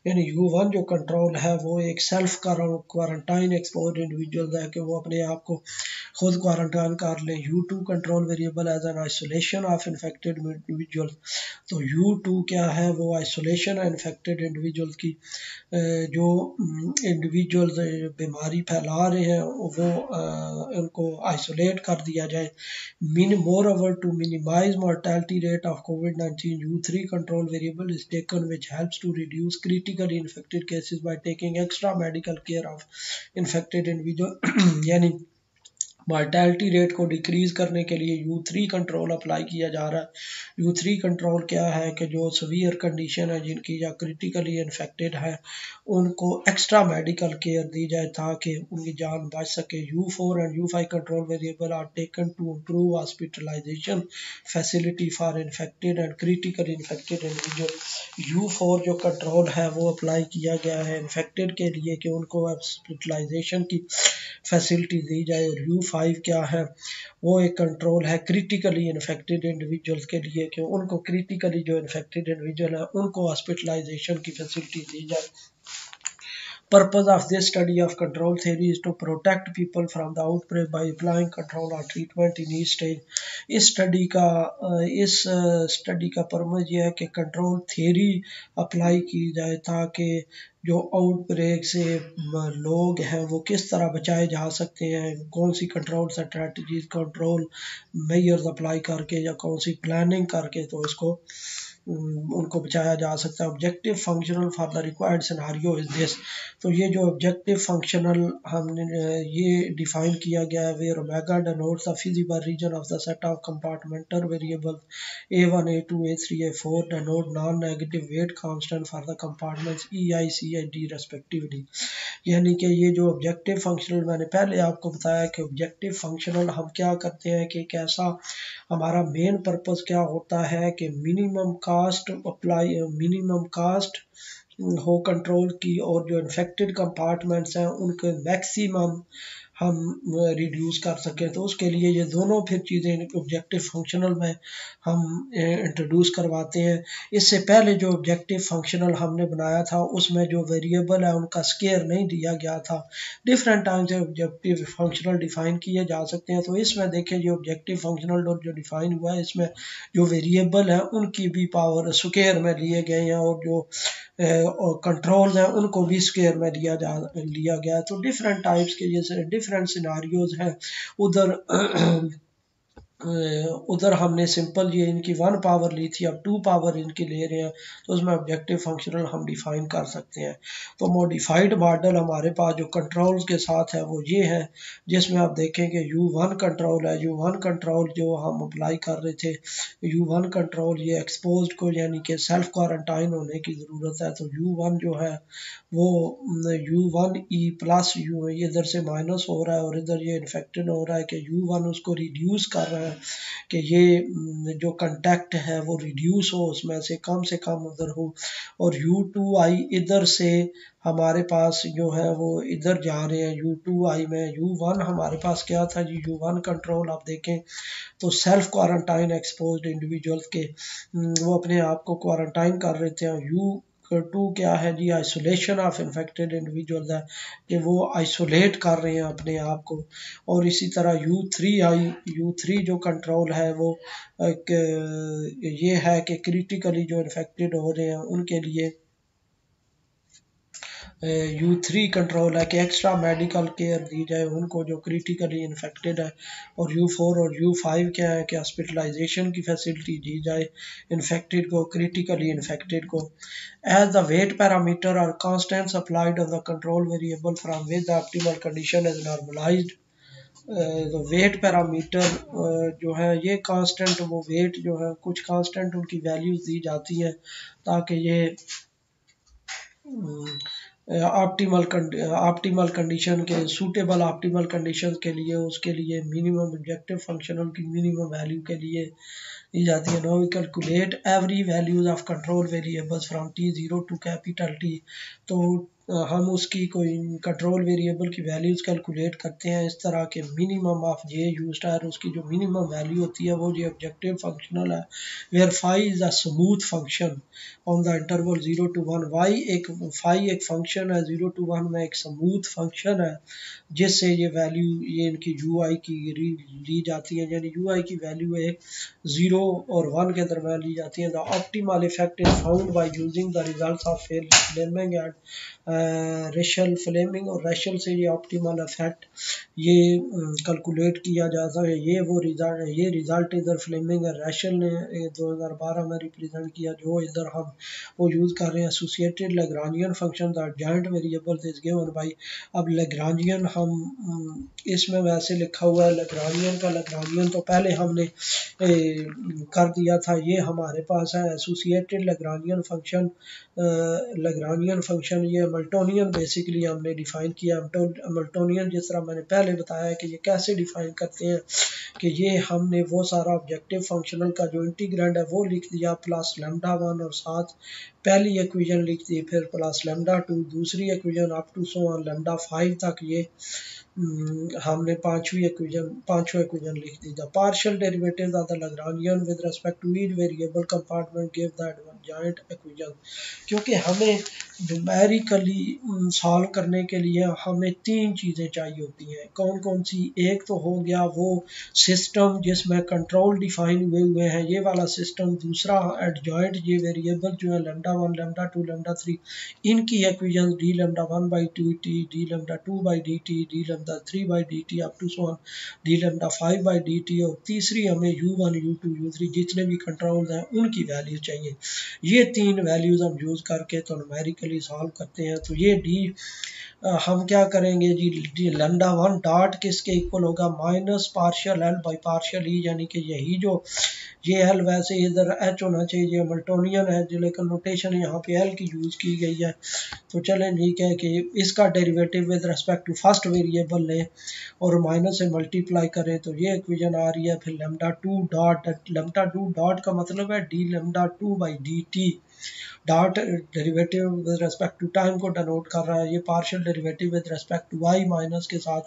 यानी U1 जो कंट्रोल है वो एक सेल्फ क्वारंटाइन एक्सपोज्ड इंडिविजुअल है कि वो अपने आप को खुद क्वारंटाइन कर लें। U2 control variable as an isolation of infected individual, तो U2 क्या है वो आइसोलेशन है इन्फेक्टेड इंडिविजुअल की, जो इंडिविजुअल्स बीमारी फैला रहे हैं वो उनको आइसोलेट कर दिया जाए। Moreover to minimize mortality rate of कोविड-19 U3 control variable is taken which helps to reduce critically infected cases by taking extra medical care of infected individual, यानी मार्टेलिटी रेट को डिक्रीज करने के लिए U3 control apply किया जा रहा है। U3 कंट्रोल क्या है कि जो सीवियर कंडीशन है जिनकी या क्रिटिकली इन्फेक्टेड है उनको एक्स्ट्रा मेडिकल केयर दी जाए ताकि उनकी जान बच सके। U4 and U5 control variable are taken to improve hospitalization facility for infected and critically infected individual. U4 जो कंट्रोल है वो अप्लाई किया गया है इन्फेक्टेड के लिए कि उनको हॉस्पिटलाइजेशन की फैसिलिटी दी जाए। और U5 क्या है, वो एक कंट्रोल है क्रिटिकली इन्फेक्टेड इंडिविजुअल्स के लिए कि उनको क्रिटिकली जो इन्फेक्टेड इंडिविजुअल है उनको हॉस्पिटलाइजेशन की फैसिलिटी दी जाए। Purpose of this study of control theory is to protect people from the outbreak by applying control or treatment in each stage. इस स्टडी का पर्पज ये है कि कंट्रोल थ्योरी अप्लाई की जाए ताकि जो आउटब्रेक से लोग हैं वो किस तरह बचाए जा सकते हैं, कौन सी control strategies control measures apply करके या कौन सी प्लानिंग करके तो इसको उनको बचाया जा सकता है। Objective functional for the required scenario is this. तो ये जो ऑब्जेक्टिव फंक्शनल हमने ये डिफाइन किया गया है where omega denotes the feasible region of the set of compartmental variable A1 A2 A3 A4 denote non negative weight constant for the compartments EI CI D respectively. यानी कि ये जो objective functional मैंने पहले आपको बताया कि ऑब्जेक्टिव फंक्शनल हम क्या करते हैं कि कैसा हमारा मेन पर्पस क्या होता है कि मिनिमम कास्ट हो कंट्रोल की और जो इन्फेक्टेड कंपार्टमेंट्स हैं उनके मैक्सिमम हम रिड्यूस कर सकें। तो उसके लिए ये दोनों फिर चीज़ें ऑब्जेक्टिव फंक्शनल में हम इंट्रोड्यूस करवाते हैं। इससे पहले जो ऑब्जेक्टिव फंक्शनल हमने बनाया था उसमें जो वेरिएबल है उनका स्केयर नहीं दिया गया था। डिफरेंट टाइम से ऑब्जेक्टिव फंक्शनल डिफाइन किए जा सकते हैं। तो इसमें देखें जो ऑब्जेक्टिव फंक्शनल जो डिफाइन हुआ है इसमें जो वेरिएबल है उनकी भी पावर स्क्वायर में लिए गए हैं और जो कंट्रोल हैं उनको भी स्क्वायर में लिया गया है। तो डिफरेंट टाइप्स के जैसे डिफरेंट सिनारियोज हैं उधर हमने सिंपल ये इनकी 1 पावर ली थी, अब 2 पावर इनकी ले रहे हैं तो उसमें ऑब्जेक्टिव फंक्शनल हम डिफाइन कर सकते हैं। तो मॉडिफाइड मॉडल हमारे पास जो कंट्रोल्स के साथ है वो ये है जिसमें आप देखेंगे U1 कंट्रोल है। U1 कंट्रोल जो हम अप्लाई कर रहे थे U1 कंट्रोल ये एक्सपोज्ड को यानी कि सेल्फ क्वारंटाइन होने की ज़रूरत है। तो U1 जो है वो U1E प्लस U इधर से माइनस हो रहा है और इधर ये इन्फेक्टेड हो रहा है कि U1 उसको रिड्यूस कर रहा है कि ये जो कंटेक्ट है वो रिड्यूस हो, उसमें से कम उधर हो। और U2I इधर से हमारे पास जो है वो इधर जा रहे हैं U2I में। U1 हमारे पास क्या था जी, U1 कंट्रोल आप देखें तो सेल्फ क्वारंटाइन एक्सपोज्ड इंडिविजुअल्स के वो अपने आप को क्वारंटाइन कर रहे थे। U2 क्या है जी, आइसोलेशन ऑफ इन्फेक्टेड इंडिविजुअल्स है कि वो आइसोलेट कर रहे हैं अपने आप को। और इसी तरह U3 जो कंट्रोल है वो ये है कि क्रिटिकली जो इन्फेक्टेड हो रहे हैं उनके लिए U3 कंट्रोल है कि एक्स्ट्रा मेडिकल केयर दी जाए उनको जो क्रिटिकली इन्फेक्टेड है। और U4 और U5 क्या है कि हॉस्पिटलाइजेशन की फैसिलिटी दी जाए इन्फेक्टेड को, क्रिटिकली इन्फेक्टेड को। एज द वेट पैरामीटर और constants applied on the control variable from with the optimal condition is normalized. Weight parameter जो है ये कांस्टेंट वो वेट जो है कुछ कांस्टेंट उनकी वैल्यूज दी जाती है ताकि ये ऑप्टिमल कंडीशन के सूटेबल ऑप्टिमल कंडीशन के लिए उसके लिए मिनिमम ऑब्जेक्टिव फंक्शनल की मिनिमम वैल्यू के लिए दी जाती है। Now we calculate every values of control variables from T0 to capital T। तो हम उसकी कोई कंट्रोल वेरिएबल की वैल्यूज कैलकुलेट करते हैं इस तरह के मिनिमम ऑफ जे यूज्ड है। उसकी जो मिनिमम वैल्यू होती है वो जो ऑब्जेक्टिव फंक्शनल है where phi is a smooth function on the interval 0 to 1। Phi एक फंक्शन है 0 to 1 में एक स्मूथ फंक्शन है जिससे ये वैल्यू ये इनकी UI की ली जाती है, यानी UI की वैल्यू एक 0 और 1 के दरम्यान ली जाती है। The optimal effect is found by using the results of Fleming and Rishel Fleming और रेशल से ये ऑप्टिमल इफेक्ट ये कैलकुलेट किया जाता है। ये रिज़ल्ट इधर फ्लेमिंग और रेशल ने 2012 में रिप्रेजेंट किया, जो इधर हम वो यूज़ कर रहे हैं। Associated Lagrangian function that joint variable is given by, अब लैग्रांजियन हम इसमें वैसे लिखा हुआ है लैग्रांजियन का, लैग्रांजियन तो पहले हमने कर दिया था, ये हमारे पास है associated Lagrangian function. Lagrangian function ये हैमिल्टोनियन बेसिकली हमने डिफाइन किया। हैमिल्टोनियन जिस तरह मैंने पहले बताया कि ये कैसे डिफाइन करते हैं कि ये हमने वो सारा ऑब्जेक्टिव फंक्शनल का जो इंटीग्रैंड है वो लिख दिया प्लस लैम्डा 1 और साथ पहली इक्वेशन लिख दी, फिर प्लस लैम्डा 2 दूसरी equation up to so on lambda 5 तक ये हमने पांचवा इक्वेशन लिख दी। The partial derivatives of the Lagrangian with respect to each variable compartment give that joint equation. क्योंकि हमें न्यूमेरिकली सॉल्व करने के लिए हमें तीन चीज़ें चाहिए होती हैं। कौन कौन सी? एक तो हो गया वो सिस्टम जिसमें कंट्रोल डिफाइन हुए हैं, ये वाला सिस्टम। दूसरा एडजॉइंट ये वेरिएबल जो है लैम्डा 1 लैम्डा 2 लैम्डा 3, इनकी equation D lambda 1 by two T, D lambda 2 by D T, D lambda 3 by D T up to so on D lambda 5 by D T. और तीसरी हमें u1 u2 u3 जितने भी control हैं उनकी value चाहिए। ये तीन वैल्यूज हम यूज़ करके तो न्यूमेरिकली सॉल्व करते हैं। तो ये डी हम क्या करेंगे जी, लैम्डा 1 डॉट किसके इक्वल होगा? Minus partial L by partial E, यानी कि यही जो ये एल वैसे इधर एच होना चाहिए, ये हैमिल्टोनियन है जो, लेकिन नोटेशन यहाँ पे एल की यूज़ की गई है। तो चलें ठीक है कि इसका derivative with respect to first variable लें और माइनस से मल्टीप्लाई करें तो ये इक्वेशन आ रही है। फिर लैम्डा 2 डॉट का मतलब है D lambda 2 by D T, dot derivative with respect to time को डिनोट कर रहा है। ये partial derivative with respect to Y minus के साथ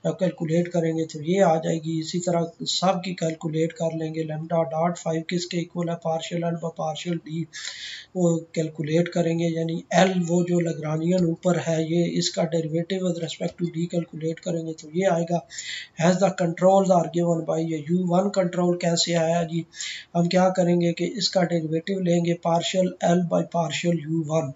कैलकुलेट करेंगे तो ये आ जाएगी। इसी तरह सब की कैलकुलेट कर लेंगे। लैम्डा डॉट 5 किसके इक्वल है? पार्शियल एल व पार्शियल डी वो कैलकुलेट करेंगे, यानी एल वो जो लैग्रांजियन ऊपर है ये इसका derivative with respect to D calculate करेंगे तो ये आएगा। Has the controls are given by, ये u1 कंट्रोल कैसे आया जी? हम क्या करेंगे कि इसका डेरिवेटिव लेंगे partial L by partial u1,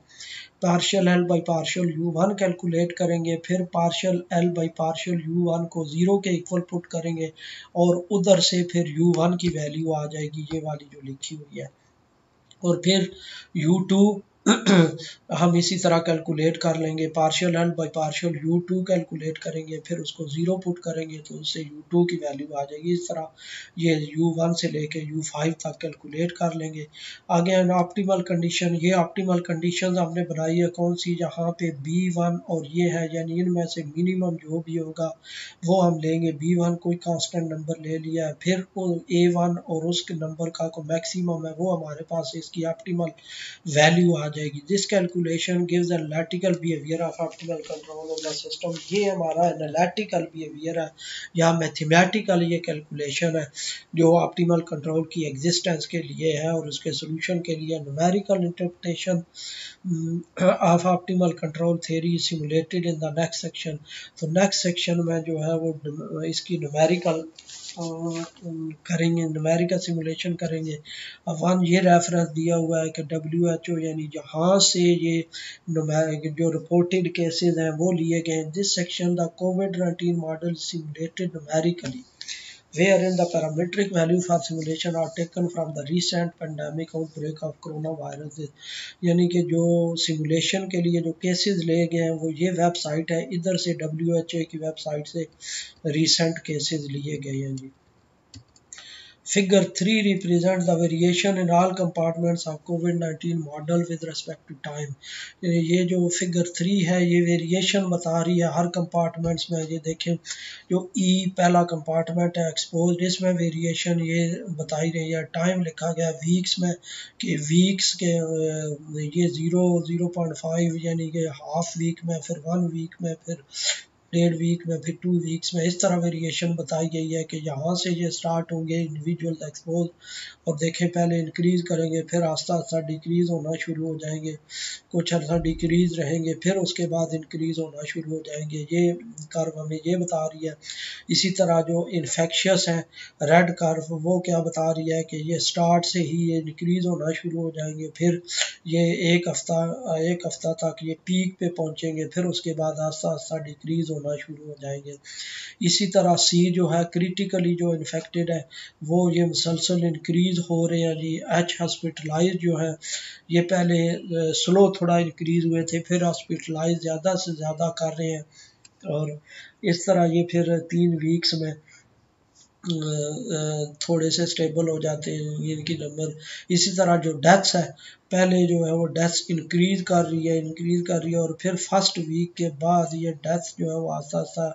partial L by partial u1 calculate करेंगे, फिर partial L by partial u1 को 0 के इक्वल पुट करेंगे और उधर से फिर u1 की वैल्यू आ जाएगी ये वाली जो लिखी हुई है। और फिर u2 हम इसी तरह कैलकुलेट कर लेंगे, partial L by partial u2 calculate करेंगे, फिर उसको 0 पुट करेंगे तो उससे u2 की वैल्यू आ जाएगी। इस तरह ये u1 से लेके u5 तक कैलकुलेट कर लेंगे। आगे है ऑप्टिमल कंडीशन, ये ऑप्टिमल कंडीशन हमने बनाई है कौन सी? यहाँ पे b1 और ये है, यानी इनमें से मिनिमम जो भी होगा वो हम लेंगे। b1 कोई कांस्टेंट नंबर ले लिया है, फिर a1 और उसके नंबर का को मैक्सिमम है वो हमारे पास इसकी ऑप्टिमल वैल्यू आ जाएगी। This calculation gives analytical behaviour of optimal control of the system. ये हमारा एनालिटिकल बिहेवियर है या मैथमेटिकल ये कैलकुलेशन है जो ऑप्टिमल कंट्रोल की एग्जिस्टेंस के लिए है और उसके सोल्यूशन के लिए। Numerical interpretation of optimal control theory simulated in the next section. तो नेक्स्ट सेक्शन में जो है वो इसकी न्यूमेरिकल करेंगे, न्यूमेरिकल सिमुलेशन करेंगे। अब वन ये रेफरेंस दिया हुआ है कि WHO यानी जहाँ से ये जो रिपोर्टेड केसेस हैं वो लिए गए। दिस सेक्शन द कोविड-19 model simulated numerically wherein the parametric value for simulation are taken from the recent pandemic outbreak of coronavirus। यानी कि जो सिमुलेशन के लिए जो केसेस ले गए हैं वो ये वेबसाइट है, इधर से WHO की वेबसाइट से रिसेंट केसेस लिए गए हैं जी। Figure 3 represents the variation in all compartments of COVID-19 model with respect to time। ये जो फिगर 3 है ये वेरिएशन बता रही है हर कंपार्टमेंट्स में। ये देखें जो E पहला कंपार्टमेंट है एक्सपोज, इसमें वेरिएशन ये बताई रही है। टाइम लिखा गया वीक्स में कि वीक्स के ये 0.5 यानी कि हाफ वीक में, फिर 1 वीक में, फिर 1.5 वीक में, फिर 2 वीक्स में, इस तरह वेरिएशन बताई गई है कि यहाँ से ये स्टार्ट होंगे इंडिविजुअल एक्सपोज, और देखें पहले इंक्रीज़ करेंगे, फिर आस्ता आस्ता डिक्रीज़ होना शुरू हो जाएंगे, कुछ अर्सा डिक्रीज़ रहेंगे, फिर उसके बाद इंक्रीज़ होना शुरू हो जाएंगे। ये कर्व हमें ये बता रही है। इसी तरह जो इन्फेक्शियस है रेड कर्व, वो क्या बता रही है कि ये स्टार्ट से ही ये इंक्रीज़ होना शुरू हो जाएंगे, फिर ये एक हफ्ता तक ये पीक पे पहुंचेंगे, फिर उसके बाद आस्ता आस्ता डिक्रीज़ होना शुरू हो जाएंगे। इसी तरह सी जो है क्रिटिकली जो इन्फेक्टेड है वो ये मुसलसल इंक्रीज़ हो रहे हैं जी। एच हॉस्पिटलाइज जो है ये पहले स्लो थोड़ा इंक्रीज़ हुए थे, फिर हॉस्पिटलाइज ज़्यादा से ज़्यादा कर रहे हैं, और इस तरह ये फिर 3 वीक्स में थोड़े से स्टेबल हो जाते हैं इनकी नंबर। इसी तरह जो डेथ्स है पहले जो है वो डेथ्स इंक्रीज़ कर रही है, और फिर फर्स्ट वीक के बाद ये डेथ्स जो है वो आस्ता आस्ता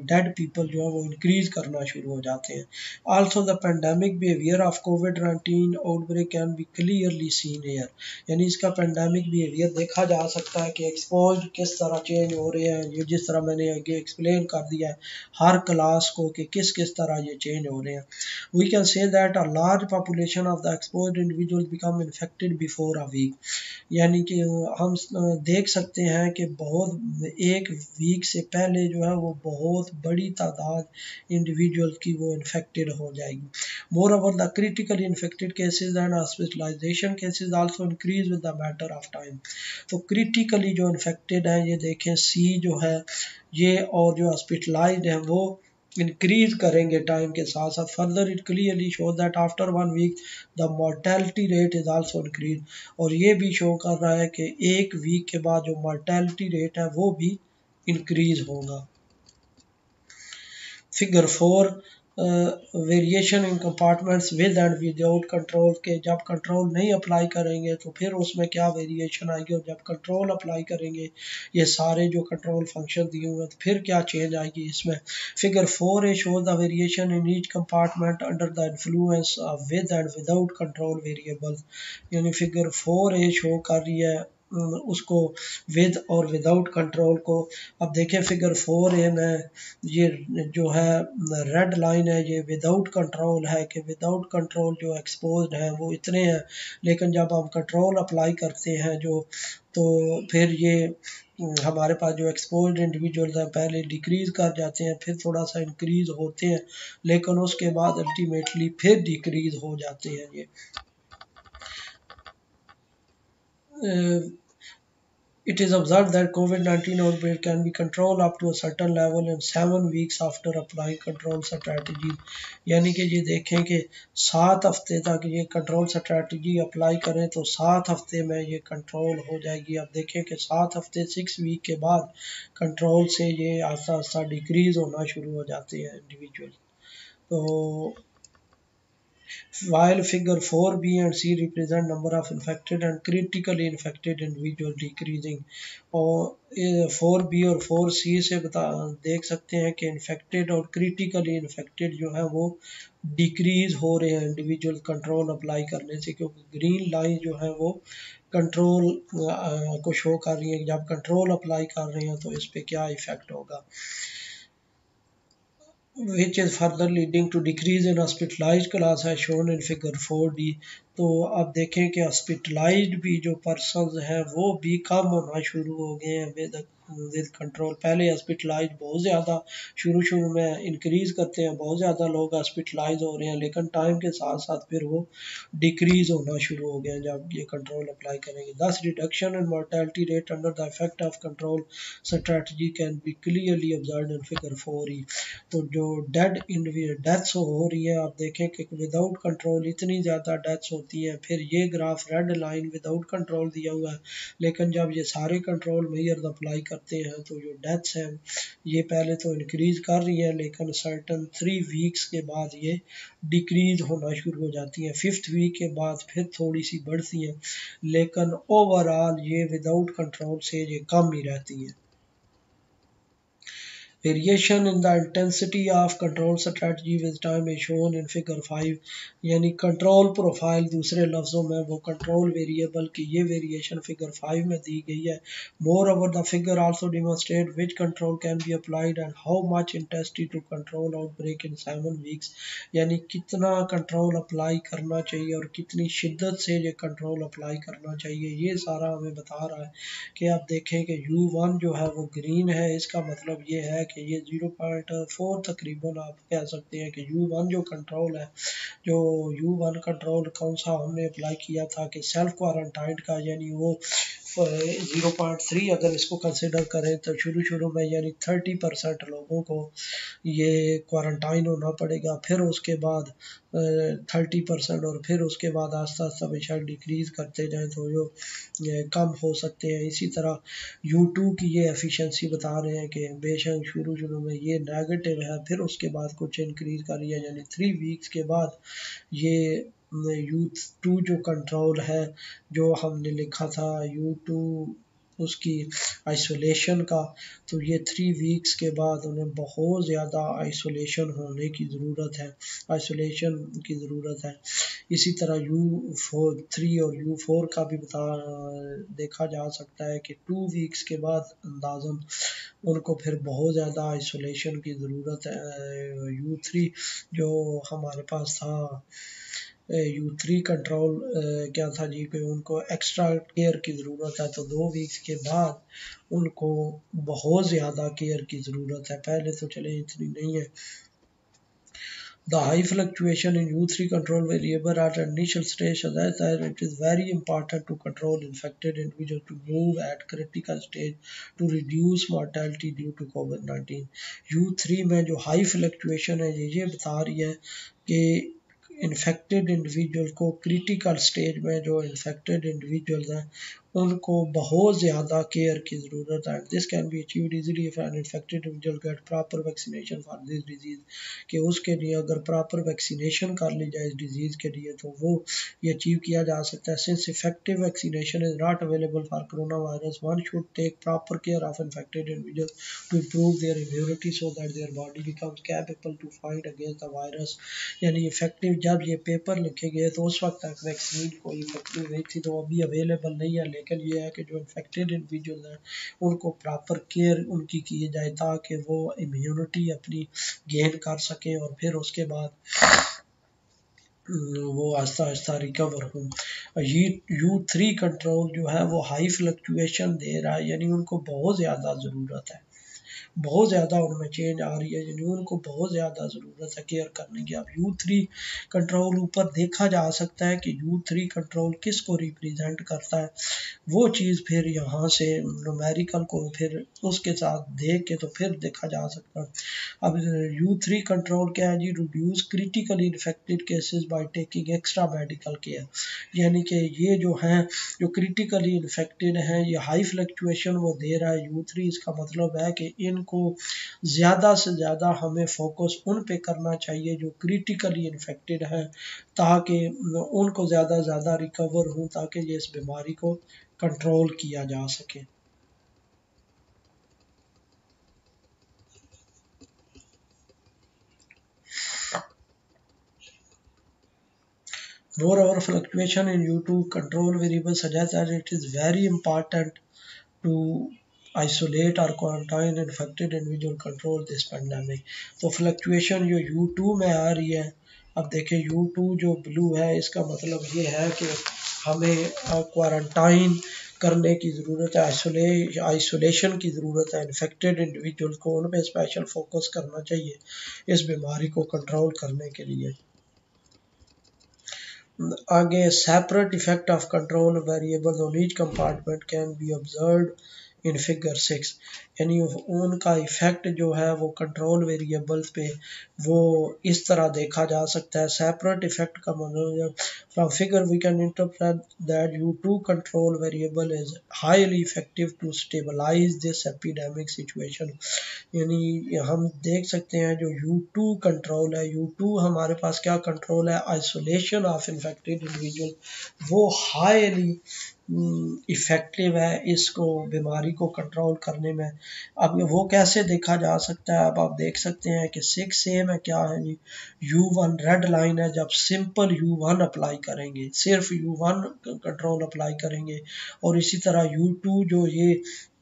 डेड पीपल जो है वो इंक्रीज़ करना शुरू हो जाते हैं। Also the pandemic behaviour of covid outbreak can be clearly seen here, यानी इसका पेंडेमिक बिहेवियर देखा जा सकता है कि एक्सपोज किस तरह चेंज हो रहे हैं। ये जिस तरह मैंने आगे एक्सप्लेन कर दिया है हर क्लास को कि किस किस तरह ये चेंज हो रहे हैं। We can say that a large population of the exposed individual become infected before a week, यानी कि हम देख सकते हैं कि बहुत एक वीक से पहले जो है वो बहुत बड़ी तादाद इंडिविजुअल की वो इन्फेक्टेड हो जाएगी। Moreover the critically infected cases and hospitalization cases also increase with the matter of time. तो क्रिटिकली जो इन्फेक्टेड है ये देखें सी जो है ये, और जो हॉस्पिटलाइज्ड है वो इंक्रीज करेंगे टाइम के साथ साथ। Further it clearly show that after 1 week the mortality rate is also increase, और ये भी शो कर रहा है कि 1 वीक के बाद जो मोर्टेलिटी रेट है वो भी इंक्रीज होगा। Figure 4 variation in compartments with and without control, के जब कंट्रोल नहीं अप्लाई करेंगे तो फिर उसमें क्या वेरिएशन आएगी, और जब कंट्रोल अप्लाई करेंगे ये सारे जो कंट्रोल फंक्शन दिए हुए हैं तो फिर क्या चेंज आएगी इसमें। Figure 4 A show the variation in each compartment under the influence of with and without control variables, यानी फिगर 4 ए शो कर रही है उसको विद और विदाउट कंट्रोल को। अब देखें फिगर 4 ए में ये जो है रेड लाइन है ये विदाउट कंट्रोल है, कि विदाउट कंट्रोल जो एक्सपोज्ड है वो इतने हैं, लेकिन जब हम कंट्रोल अप्लाई करते हैं जो तो फिर ये हमारे पास जो एक्सपोज्ड इंडिविजुअल्स हैं पहले डिक्रीज़ कर जाते हैं, फिर थोड़ा सा इंक्रीज़ होते हैं, लेकिन उसके बाद अल्टीमेटली फिर डिक्रीज़ हो जाते हैं ये। It is observed that COVID-19 outbreak can be controlled up to a certain level in 7 weeks after applying control strategies, यानी कि ये देखें कि 7 हफ्ते तक ये कंट्रोल स्ट्रेटजी अप्लाई करें तो 7 हफ्ते में ये कंट्रोल हो जाएगी। अब देखें कि 7 हफ्ते 6 वीक के बाद कंट्रोल से ये आस्ता आस्ता डिक्रीज़ होना शुरू हो जाते हैं इंडिविजुअल। तो while figure 4b and c represent number of infected and critically infected individuals decreasing, और 4b और 4c से देख सकते हैं कि इन्फेक्टेड और क्रिटिकली इन्फेक्टेड जो है वो डिक्रीज हो रहे हैं इंडिविजुअल कंट्रोल अप्लाई करने से, क्योंकि ग्रीन लाइन जो है वो कंट्रोल को शो कर रही है, जब कंट्रोल अप्लाई कर रहे हैं तो इस पर क्या इफेक्ट होगा। which is further leading to decrease in hospitalized class as shown in figure 4d। तो अब देखें कि हॉस्पिटलाइज्ड भी जो पर्सनस हैं वो भी कम होना शुरू हो गए हैं विद कंट्रोल। पहले हॉस्पिटलाइज बहुत ज़्यादा शुरू में इंक्रीज़ करते हैं, बहुत ज़्यादा लोग हॉस्पिटलाइज हो रहे हैं, लेकिन टाइम के साथ साथ फिर वो डिक्रीज़ होना शुरू हो गए हैं जब ये कंट्रोल अप्लाई करेंगे। दस reduction in mortality rate under the effect of control strategy can be clearly observed in figure 4e। तो जो डेथ्स हो रही है आप देखें कि विदाउट कंट्रोल इतनी ज़्यादा डेथ्स होती हैं, फिर ये graph red line without control दिया हुआ है, लेकिन जब ये सारे कंट्रोल मेजर्स अप्लाई करते हैं तो जो डेथ्स हैं ये पहले तो इंक्रीज़ कर रही है, लेकिन सर्टन 3 वीक्स के बाद ये डिक्रीज़ होना शुरू हो जाती हैं। 5th वीक के बाद फिर थोड़ी सी बढ़ती हैं, लेकिन ओवरऑल ये विदाउट कंट्रोल से ये कम ही रहती हैं। Variation in the intensity of control strategy with time is shown in figure 5, यानी कंट्रोल प्रोफाइल दूसरे लफ्ज़ों में वो कंट्रोल वेरिएबल की ये वेरिएशन फिगर 5 में दी गई है। Moreover the figure also demonstrate which control can be applied and how much intensity to control outbreak in 7 weeks, यानी कितना कंट्रोल अप्लाई करना चाहिए और कितनी शिद्दत से ये कंट्रोल अप्लाई करना चाहिए, ये सारा हमें बता रहा है। कि आप देखें कि U1 जो है वो ग्रीन है, इसका मतलब ये है कि ये 0.4 तकरीबन आप कह सकते हैं कि U1 जो कंट्रोल है, जो U1 कंट्रोल कौन सा हमने अप्लाई किया था कि सेल्फ क्वारंटाइन का, यानी वो 0.3 अगर इसको कंसिडर करें तो शुरू में यानी 30% लोगों को ये क्वारंटाइन होना पड़ेगा, फिर उसके बाद 30% और फिर उसके बाद आस्ता आस्ता बेशक डिक्रीज़ करते जाएं तो जो कम हो सकते हैं। इसी तरह U2 की ये एफिशिएंसी बता रहे हैं कि बेशक शुरू में ये नेगेटिव है, फिर उसके बाद कुछ इंक्रीज़ कर रही है, यानी 3 वीक्स के बाद ये U2 जो कंट्रोल है, जो हमने लिखा था U2 उसकी आइसोलेशन का, तो ये 3 वीक्स के बाद उन्हें बहुत ज़्यादा आइसोलेशन होने की ज़रूरत है, आइसोलेशन की ज़रूरत है। इसी तरह U3 और U4 का भी देखा जा सकता है कि 2 वीक्स के बाद अंदाज़न उनको फिर बहुत ज़्यादा आइसोलेशन की ज़रूरत है। U3 जो हमारे पास था, U3 कंट्रोल क्या था जी कि उनको एक्स्ट्रा केयर की ज़रूरत है, तो 2 वीक्स के बाद उनको बहुत ज़्यादा केयर की ज़रूरत है, पहले तो चले इतनी नहीं है। The high fluctuation in U3 control variable at initial stage suggests that it is very important to control infected individuals to move at critical stage to reduce mortality due to COVID-19। U3 में जो high fluctuation है ये बता रही है कि infected individual को critical stage में जो इन्फेक्टेड इंडिविजुअल्स हैं उनको बहुत ज़्यादा केयर की ज़रूरत है। This can be achieved easily if an infected individual get proper vaccination for this disease, कि उसके लिए अगर प्रॉपर वैक्सीनेशन कर ली जाए इस डिजीज़ के लिए तो वो ये अचीव किया जा सकता है। Since effective vaccination is not available for corona virus, one should take proper care of infected individual to improve their immunity so that their body becomes capable to fight against the virus, यानी effective जब ये paper लिखे गए तो उस वक्त तक vaccine कोई इफेक्टिव नहीं थी, तो अभी अवेलेबल नहीं है, लेकिन ये है कि जो इन्फेक्टेड इंडिविजुअल हैं उनको प्रॉपर केयर उनकी की जाए ताकि वो इम्यूनिटी अपनी गेन कर सकें और फिर उसके बाद वो आहिस्ता आहिस्ता रिकवर हों। ये U3 कंट्रोल जो है वो हाई फ्लक्चुएशन दे रहा है, यानी उनको बहुत ज़्यादा ज़रूरत है, बहुत ज़्यादा उनमें चेंज आ रही है, यानी उनको बहुत ज़्यादा ज़रूरत है केयर करने की। अब U3 कंट्रोल ऊपर देखा जा सकता है कि U3 कंट्रोल किस को रिप्रेजेंट करता है, वो चीज़ फिर यहाँ से न्यूमेरिकल को फिर उसके साथ देख के तो फिर देखा जा सकता है। अब U3 कंट्रोल क्या है जी, reduce critically infected cases by taking extra medical care, यानी कि ये जो हैं जो क्रिटिकली इन्फेक्टेड हैं ये हाई फ्लक्चुएशन वो दे रहा है U3, इसका मतलब है कि इनको ज़्यादा से ज़्यादा हमें फोकस उन पे करना चाहिए जो क्रिटिकली इन्फेक्टेड हैं ताकि उनको ज़्यादा से ज़्यादा रिकवर हों ताकि ये इस बीमारी को कंट्रोल किया जा सके। Moreover, fluctuation in U2 control variable suggests that it is very important to isolate or quarantine infected individual control this pandemic। तो फ्लक्चुएशन जो U2 में आ रही है, अब देखें U2 जो ब्लू है इसका मतलब ये है कि हमें क्वारंटाइन करने की ज़रूरत है, आइसोलेशन की ज़रूरत है, इन्फेक्टेड इंडिविजुअल को उन पर स्पेशल फोकस करना चाहिए इस बीमारी को कंट्रोल करने के लिए। आगे separate effect of control variable on each compartment can be observed in figure 6, यानी उनका इफेक्ट जो है वो कंट्रोल वेरिएबल्स पे वो इस तरह देखा जा सकता है। सेपरेट इफेक्ट का मतलब from figure we can interpret that U2 control variable is highly effective to stabilize this epidemic situation, यानी हम देख सकते हैं जो U2 कंट्रोल है, U2 हमारे पास क्या कंट्रोल है, आइसोलेशन ऑफ इन्फेक्टेड इंडिविजुअल, वो हाईली इफ़ेक्टिव है इसको बीमारी को कंट्रोल करने में। अब वो कैसे देखा जा सकता है, अब आप देख सकते हैं कि 6A में क्या है जी, U1 रेड लाइन है, जब सिंपल U1 अप्लाई करेंगे, सिर्फ U1 कंट्रोल अप्लाई करेंगे, और इसी तरह U2 जो ये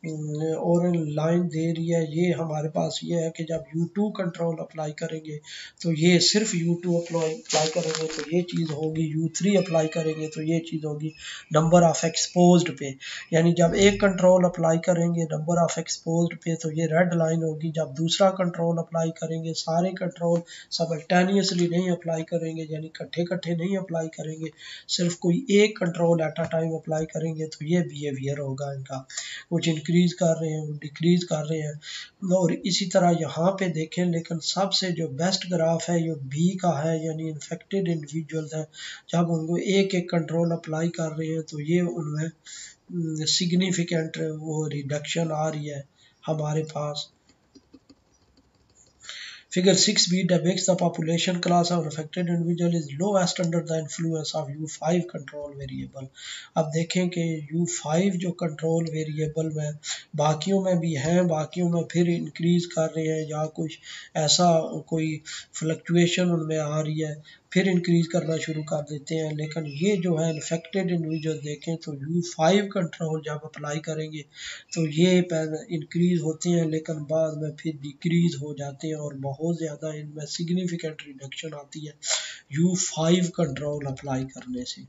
और लाइन दे रही है, ये हमारे पास ये है कि जब U2 कंट्रोल अप्लाई करेंगे तो ये सिर्फ U2 अप्लाई करेंगे तो ये चीज़ होगी, U3 अप्लाई करेंगे तो ये चीज़ होगी नंबर ऑफ एक्सपोज्ड पे। यानी जब एक कंट्रोल अप्लाई करेंगे नंबर ऑफ एक्सपोज्ड पे तो ये रेड लाइन होगी, जब दूसरा कंट्रोल अप्लाई करेंगे, सारे कंट्रोल साइमल्टेनियसली नहीं अप्लाई करेंगे, यानी इकट्ठे इकट्ठे नहीं अप्लाई करेंगे, सिर्फ कोई एक control at a time apply करेंगे तो ये बिहेवियर होगा इनका, कुछ इंक्रीज कर रहे हैं, डिक्रीज कर रहे हैं। और इसी तरह यहाँ पे देखें, लेकिन सबसे जो बेस्ट ग्राफ है ये बी का है, यानी इन्फेक्टेड इंडिविजुअल्स है, जब उनको एक एक कंट्रोल अप्लाई कर रहे हैं तो ये उनमें सिग्निफिकेंट वो रिडक्शन आ रही है हमारे पास। Figure 6b depicts the population class of affected individual is lowest under the influence of U5 control variable। अब देखें कि U5 जो कंट्रोल वेरिएबल में बाकियों में भी हैं, बाकियों में फिर इंक्रीज कर रहे हैं या कुछ ऐसा कोई फ्लक्चुएशन उनमें आ रही है, फिर इंक्रीज करना शुरू कर देते हैं। लेकिन ये जो है इन्फेक्टेड इंडिविजुअल देखें तो U5 कंट्रोल जब अप्लाई करेंगे तो ये इंक्रीज होते हैं, लेकिन बाद में फिर डिक्रीज हो जाते हैं और बहुत ज़्यादा इनमें सिग्निफिकेंट रिडक्शन आती है U5 कंट्रोल अप्लाई करने से।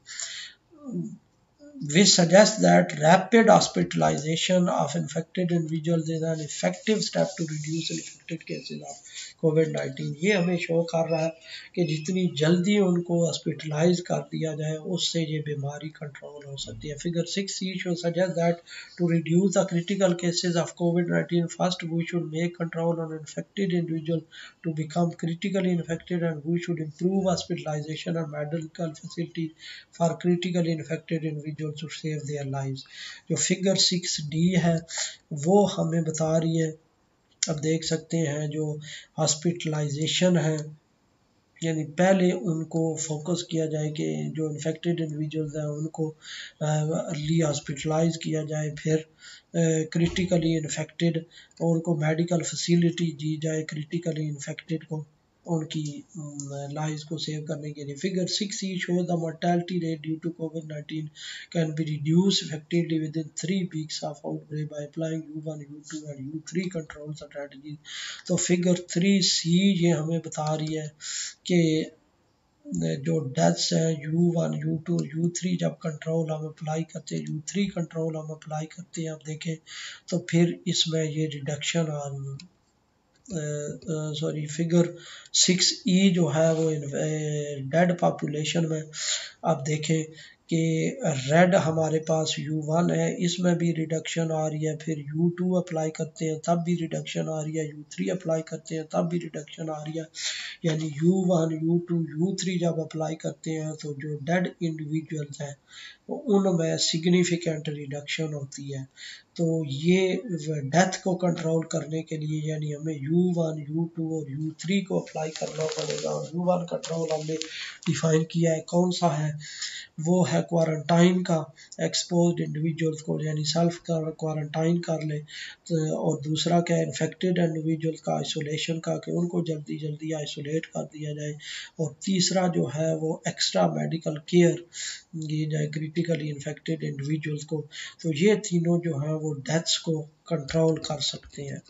which suggests that rapid hospitalization of infected individuals is an effective step to reduce infected cases of COVID-19। ये हमें शो कर रहा है कि जितनी जल्दी उनको हॉस्पिटलाइज कर दिया जाए उससे ये बीमारी कंट्रोल हो सकती है। Figure 6C should suggest that to reduce the critical cases of COVID-19, first we should make control on infected individuals to become critically infected, and we should improve hospitalization and medical facility for critically infected individuals to save their lives। जो figure 6D है वो हमें बता रही है, अब देख सकते हैं जो हॉस्पिटलाइजेशन है, यानी पहले उनको फोकस किया जाए कि जो इन्फेक्टेड इंडिविजुअल्स हैं उनको अर्ली हॉस्पिटलाइज किया जाए, फिर क्रिटिकली इन्फेक्टेड और उनको मेडिकल फैसिलिटी दी जाए, क्रिटिकली इन्फेक्टेड को उनकी लाइफ को सेव करने के लिए। Figure 6E show the mortality rate due to कोविड-19 can be reduce effectively with in 3 weeks of outbreak by applying U1, U2 and U3 control strategy. तो figure 3C ये हमें बता रही है कि जो डेथ्स है U1, U2, U3 जब कंट्रोल हम अप्लाई करते हैं, U3 कंट्रोल हम अप्लाई करते हैं, आप देखें तो फिर इसमें ये रिडक्शन आ रही है। सॉरी, फिगर 6E जो है वो डेड पॉपुलेशन में आप देखें कि रेड हमारे पास U1 है, इसमें भी रिडक्शन आ रही है, फिर U2 अप्लाई करते हैं तब भी रिडक्शन आ रही है, U3 अप्लाई करते हैं तब भी रिडक्शन आ रही है। यानी U1, U2, U3 जब अप्लाई करते हैं तो जो डेड इंडिविजुअल्स हैं उनमें सिग्निफिकेंट रिडक्शन होती है। तो ये डेथ को कंट्रोल करने के लिए यानी हमें U1, U2 और U3 को अप्लाई करना पड़ेगा। और U1 कंट्रोल हमने डिफाइन किया है, कौन सा है, वो है क्वारंटाइन का, एक्सपोज्ड इंडिविजुअल्स को यानी सेल्फ क्वारंटाइन कर ले, तो और दूसरा क्या है इन्फेक्टेड इंडिविजुअल्स का आइसोलेशन का, कि उनको जल्दी जल्दी आइसोलेट कर दिया जाए, और तीसरा जो है वो एक्स्ट्रा मेडिकल केयर दी जाए क्रिटिकली इन्फेक्टेड इंडिविजुअल्स को। तो ये तीनों जो हैं वो डेथ्स को कंट्रोल कर सकते हैं।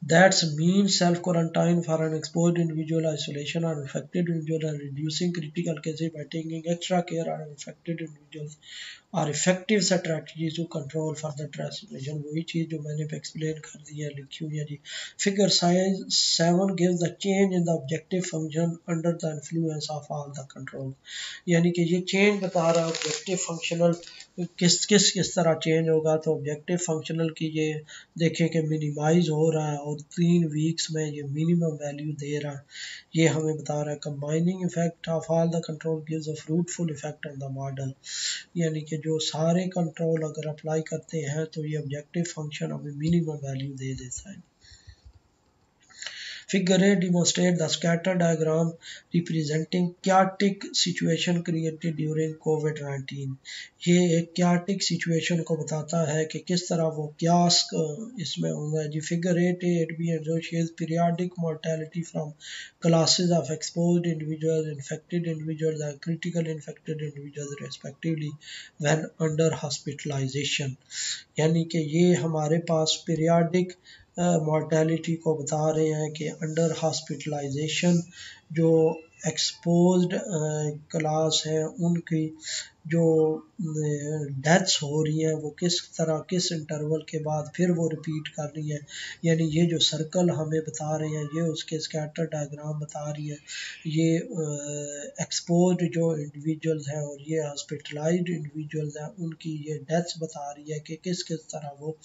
That's means self-quarantine for an exposed individual, isolation or infected individual, and reducing critical cases by taking extra care on infected individuals are effective strategies to control further transmission। वही चीज़ जो मैंने explain कर दी है, लिखी हुई है जी। Figure 7 gives the change in the objective function under the influence of all the control। यानी कि ये चेंज बता रहा है ऑब्जेक्टिव फंक्शनल किस तरह चेंज होगा। तो ऑब्जेक्टिव फंक्शनल की ये देखें कि मिनिमाइज हो रहा है और 3 वीक्स में ये मिनिमम वैल्यू दे रहा है, ये हमें बता रहा है combining effect of all the control gives a fruitful effect on the model. यानी कि जो सारे कंट्रोल अगर अप्लाई करते हैं तो ये ऑब्जेक्टिव फंक्शन हमें मिनिमम वैल्यू दे देता है। Figure 8 demonstrate the scatter diagram representing chaotic situation created during COVID-19. ये एक chaotic situation को बताता है कि किस तरह वो chaos इसमें होगा जी। Figure 8b shows periodic mortality from classes of exposed individuals, infected individuals and critical infected individuals respectively when under hospitalization। यानी कि ये हमारे पास पीरियाडिक मॉर्टेलिटी को बता रहे हैं कि अंडर हॉस्पिटलाइजेशन जो एक्सपोज्ड क्लास है उनकी जो डेथ्स हो रही हैं वो किस तरह किस इंटरवल के बाद फिर वो रिपीट कर रही हैं। यानी ये जो सर्कल हमें बता रहे हैं ये उसके स्कैटर डायग्राम बता रही है। ये एक्सपोज्ड जो इंडिविजुअल्स हैं और ये हॉस्पिटलाइज्ड इंडिविजुअल्स हैं उनकी ये डेथ्स बता रही है कि किस किस तरह वो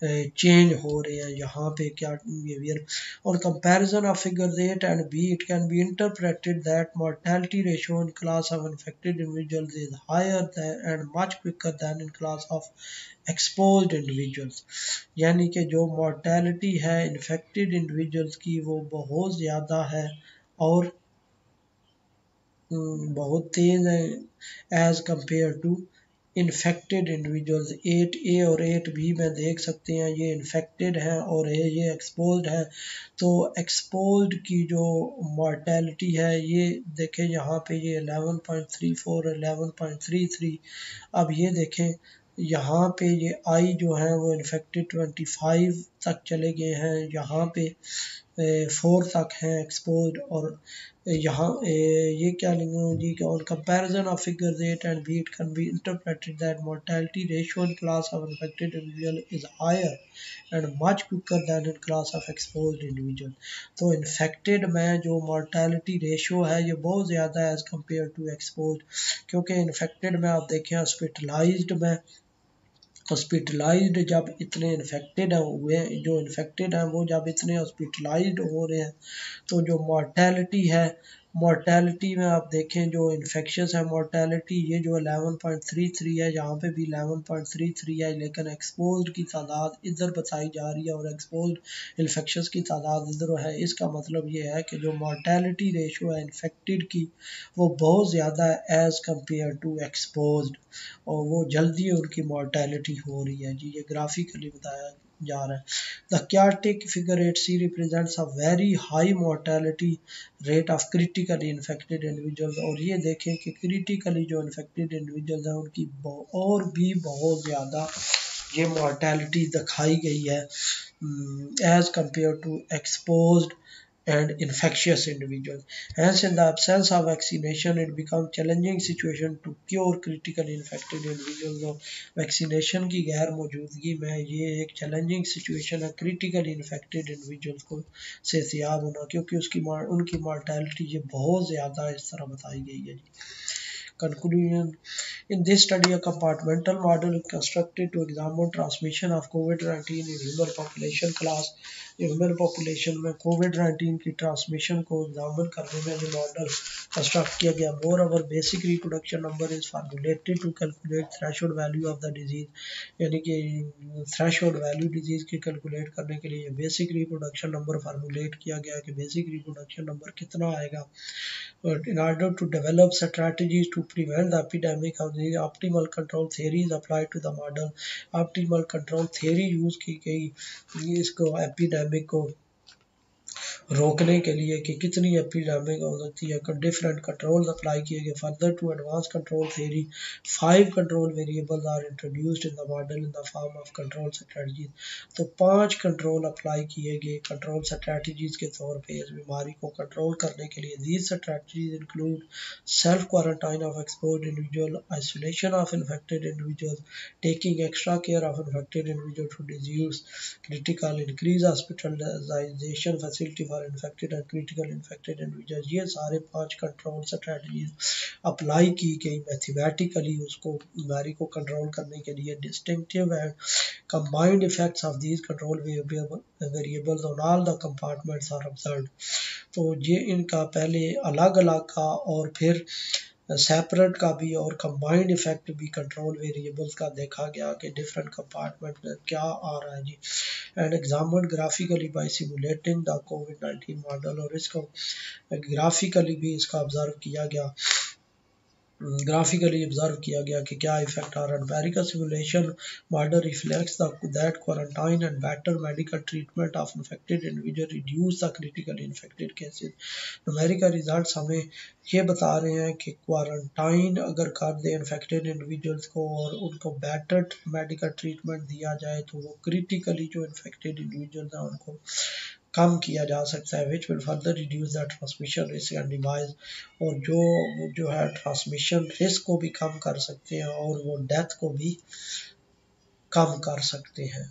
चेंज हो रहे हैं यहाँ पे क्या behaviour. On comparison of figures 8 and B, it can be interpreted that mortality ratio in class of infected individuals is higher than and much quicker than in class of exposed individuals। यानी कि जो mortality है infected individuals की वो बहुत ज़्यादा है और बहुत तेज़ है as compare to infected individuals. 8A और 8B में देख सकते हैं ये इन्फेक्टेड है और ये एक्सपोज्ड है। तो एक्सपोज्ड की जो मॉर्टेलिटी है ये देखें यहाँ पे ये 11.34 11.33। अब ये देखें यहाँ पे ये आई जो है वो इन्फेक्टेड 25 तक चले गए हैं, यहाँ पे 4 तक हैं एक्सपोज्ड और यहाँ ये क्या लेंगे जी कि on comparison of figures 8 and B it can be interpreted that mortality ratio in class of infected individual is higher and much quicker than in class of exposed individual। तो infected में जो mortality ratio है ये बहुत ज़्यादा है as compared to exposed, क्योंकि infected में आप देखें हॉस्पिटलाइज्ड जब इतने इन्फेक्टेड हुए जो इन्फेक्टेड हैं वो जब इतने हॉस्पिटलाइज्ड हो रहे हैं तो जो मॉर्टेलिटी है मॉर्टेलिटी में आप देखें जो इन्फेक्शस है मॉर्टेलिटी ये जो 11.33 है यहाँ पे भी 11.33 है, लेकिन एक्सपोज्ड की तादाद इधर बताई जा रही है और एक्सपोज्ड इन्फेक्शस की तादाद इधर है। इसका मतलब ये है कि जो मॉर्टेलिटी रेशो है इन्फेक्टेड की वो बहुत ज़्यादा है एज़ कम्पेयर टू एक्सपोज्ड और वो जल्दी उनकी मॉर्टेलिटी हो रही है जी। ये ग्राफिकली बताया जा रहा है। The chaotic figure 8C represents a very high mortality rate of critically infected individuals। और ये देखें कि critically जो infected individuals हैं उनकी और भी बहुत ज़्यादा ये mortality दिखाई गई है as compared to exposed and infectious individuals। Hence, in the absence of vaccination, it becomes challenging situation to cure critically infected individuals। और वैक्सीनेशन की गैर मौजूदगी में ये एक चैलेंजिंग सिचुएशन है क्रिटिकली इन्फेक्टेड इंडिविजुअल्स को सेहतियाब होना, क्योंकि उनकी मॉर्टेलिटी ये बहुत ज़्यादा इस तरह बताई गई है जी। Conclusion: in this study, a compartmental model is constructed to examine transmission of COVID-19 in human population class। Human population में कोविड-19 की ट्रांसमिशन को एग्जामिन करने में जो मॉडल कंस्ट्रक्ट किया गया। Moreover basic reproduction number is formulated to calculate threshold value of the disease. यानी कि थ्रेशोल्ड वैल्यू डिजीज की कैलकुलेट करने के लिए बेसिक रिप्रोडक्शन नंबर फार्मूलेट किया गया कि बेसिक रिप्रोडक्शन नंबर कितना आएगा। In order to develop strategies to prevent the epidemic of the optimal control theories applied to the model। optimal control theory use की गई इसको एपिडेमिक को रोकने के लिए कि कितनी एपिडेमिक हो सकती है। डिफरेंट कंट्रोल अप्लाई किए गए। Further to advance control theory 5 control variables are introduced in the model in the form of control strategies. तो 5 कंट्रोल अप्लाई किए गए कंट्रोल स्ट्रेटजीज के तौर पे इस बीमारी को कंट्रोल करने के लिए। These strategies include self quarantine of exposed individual, isolation of infected individuals, taking extra care of infected individual to reduce critical, increase hospitalization facility for infected and critical infected individual. ये सारे 5 control strategies apply की गई mathematically उसको बीमारी को control करने के लिए। Distinctive and combined effects of these control variables on all the compartments are observed. तो ये इनका पहले अलग अलग का और फिर सेपरेट का भी और कंबाइंड इफेक्ट भी कंट्रोल वेरिएबल्स का देखा गया कि डिफरेंट कंपार्टमेंट में क्या आ रहा है जी, and example graphically by simulating the कोविड-19 मॉडल, और इसको ग्राफिकली भी इसका ऑब्जर्व किया गया, ग्राफिकली ऑब्जर्व किया गया कि क्या इफेक्ट आ रहा है। Empirical simulation model reflects that quarantine and better medical treatment of infected individual reduce the critically infected cases. Numerical results हमें ये बता रहे हैं कि क्वारंटाइन अगर कर दे इन्फेक्टेड इंडिविजुअल्स को और उनको बेटर मेडिकल ट्रीटमेंट दिया जाए तो वो क्रिटिकली जो इन्फेक्टेड इंडिविजुअल्स हैं उनको कम किया जा सकता है, which will further reduce the transmission risk and device, और जो है ट्रांसमिशन रिस्क को भी कम कर सकते हैं और वो डेथ को भी कम कर सकते हैं।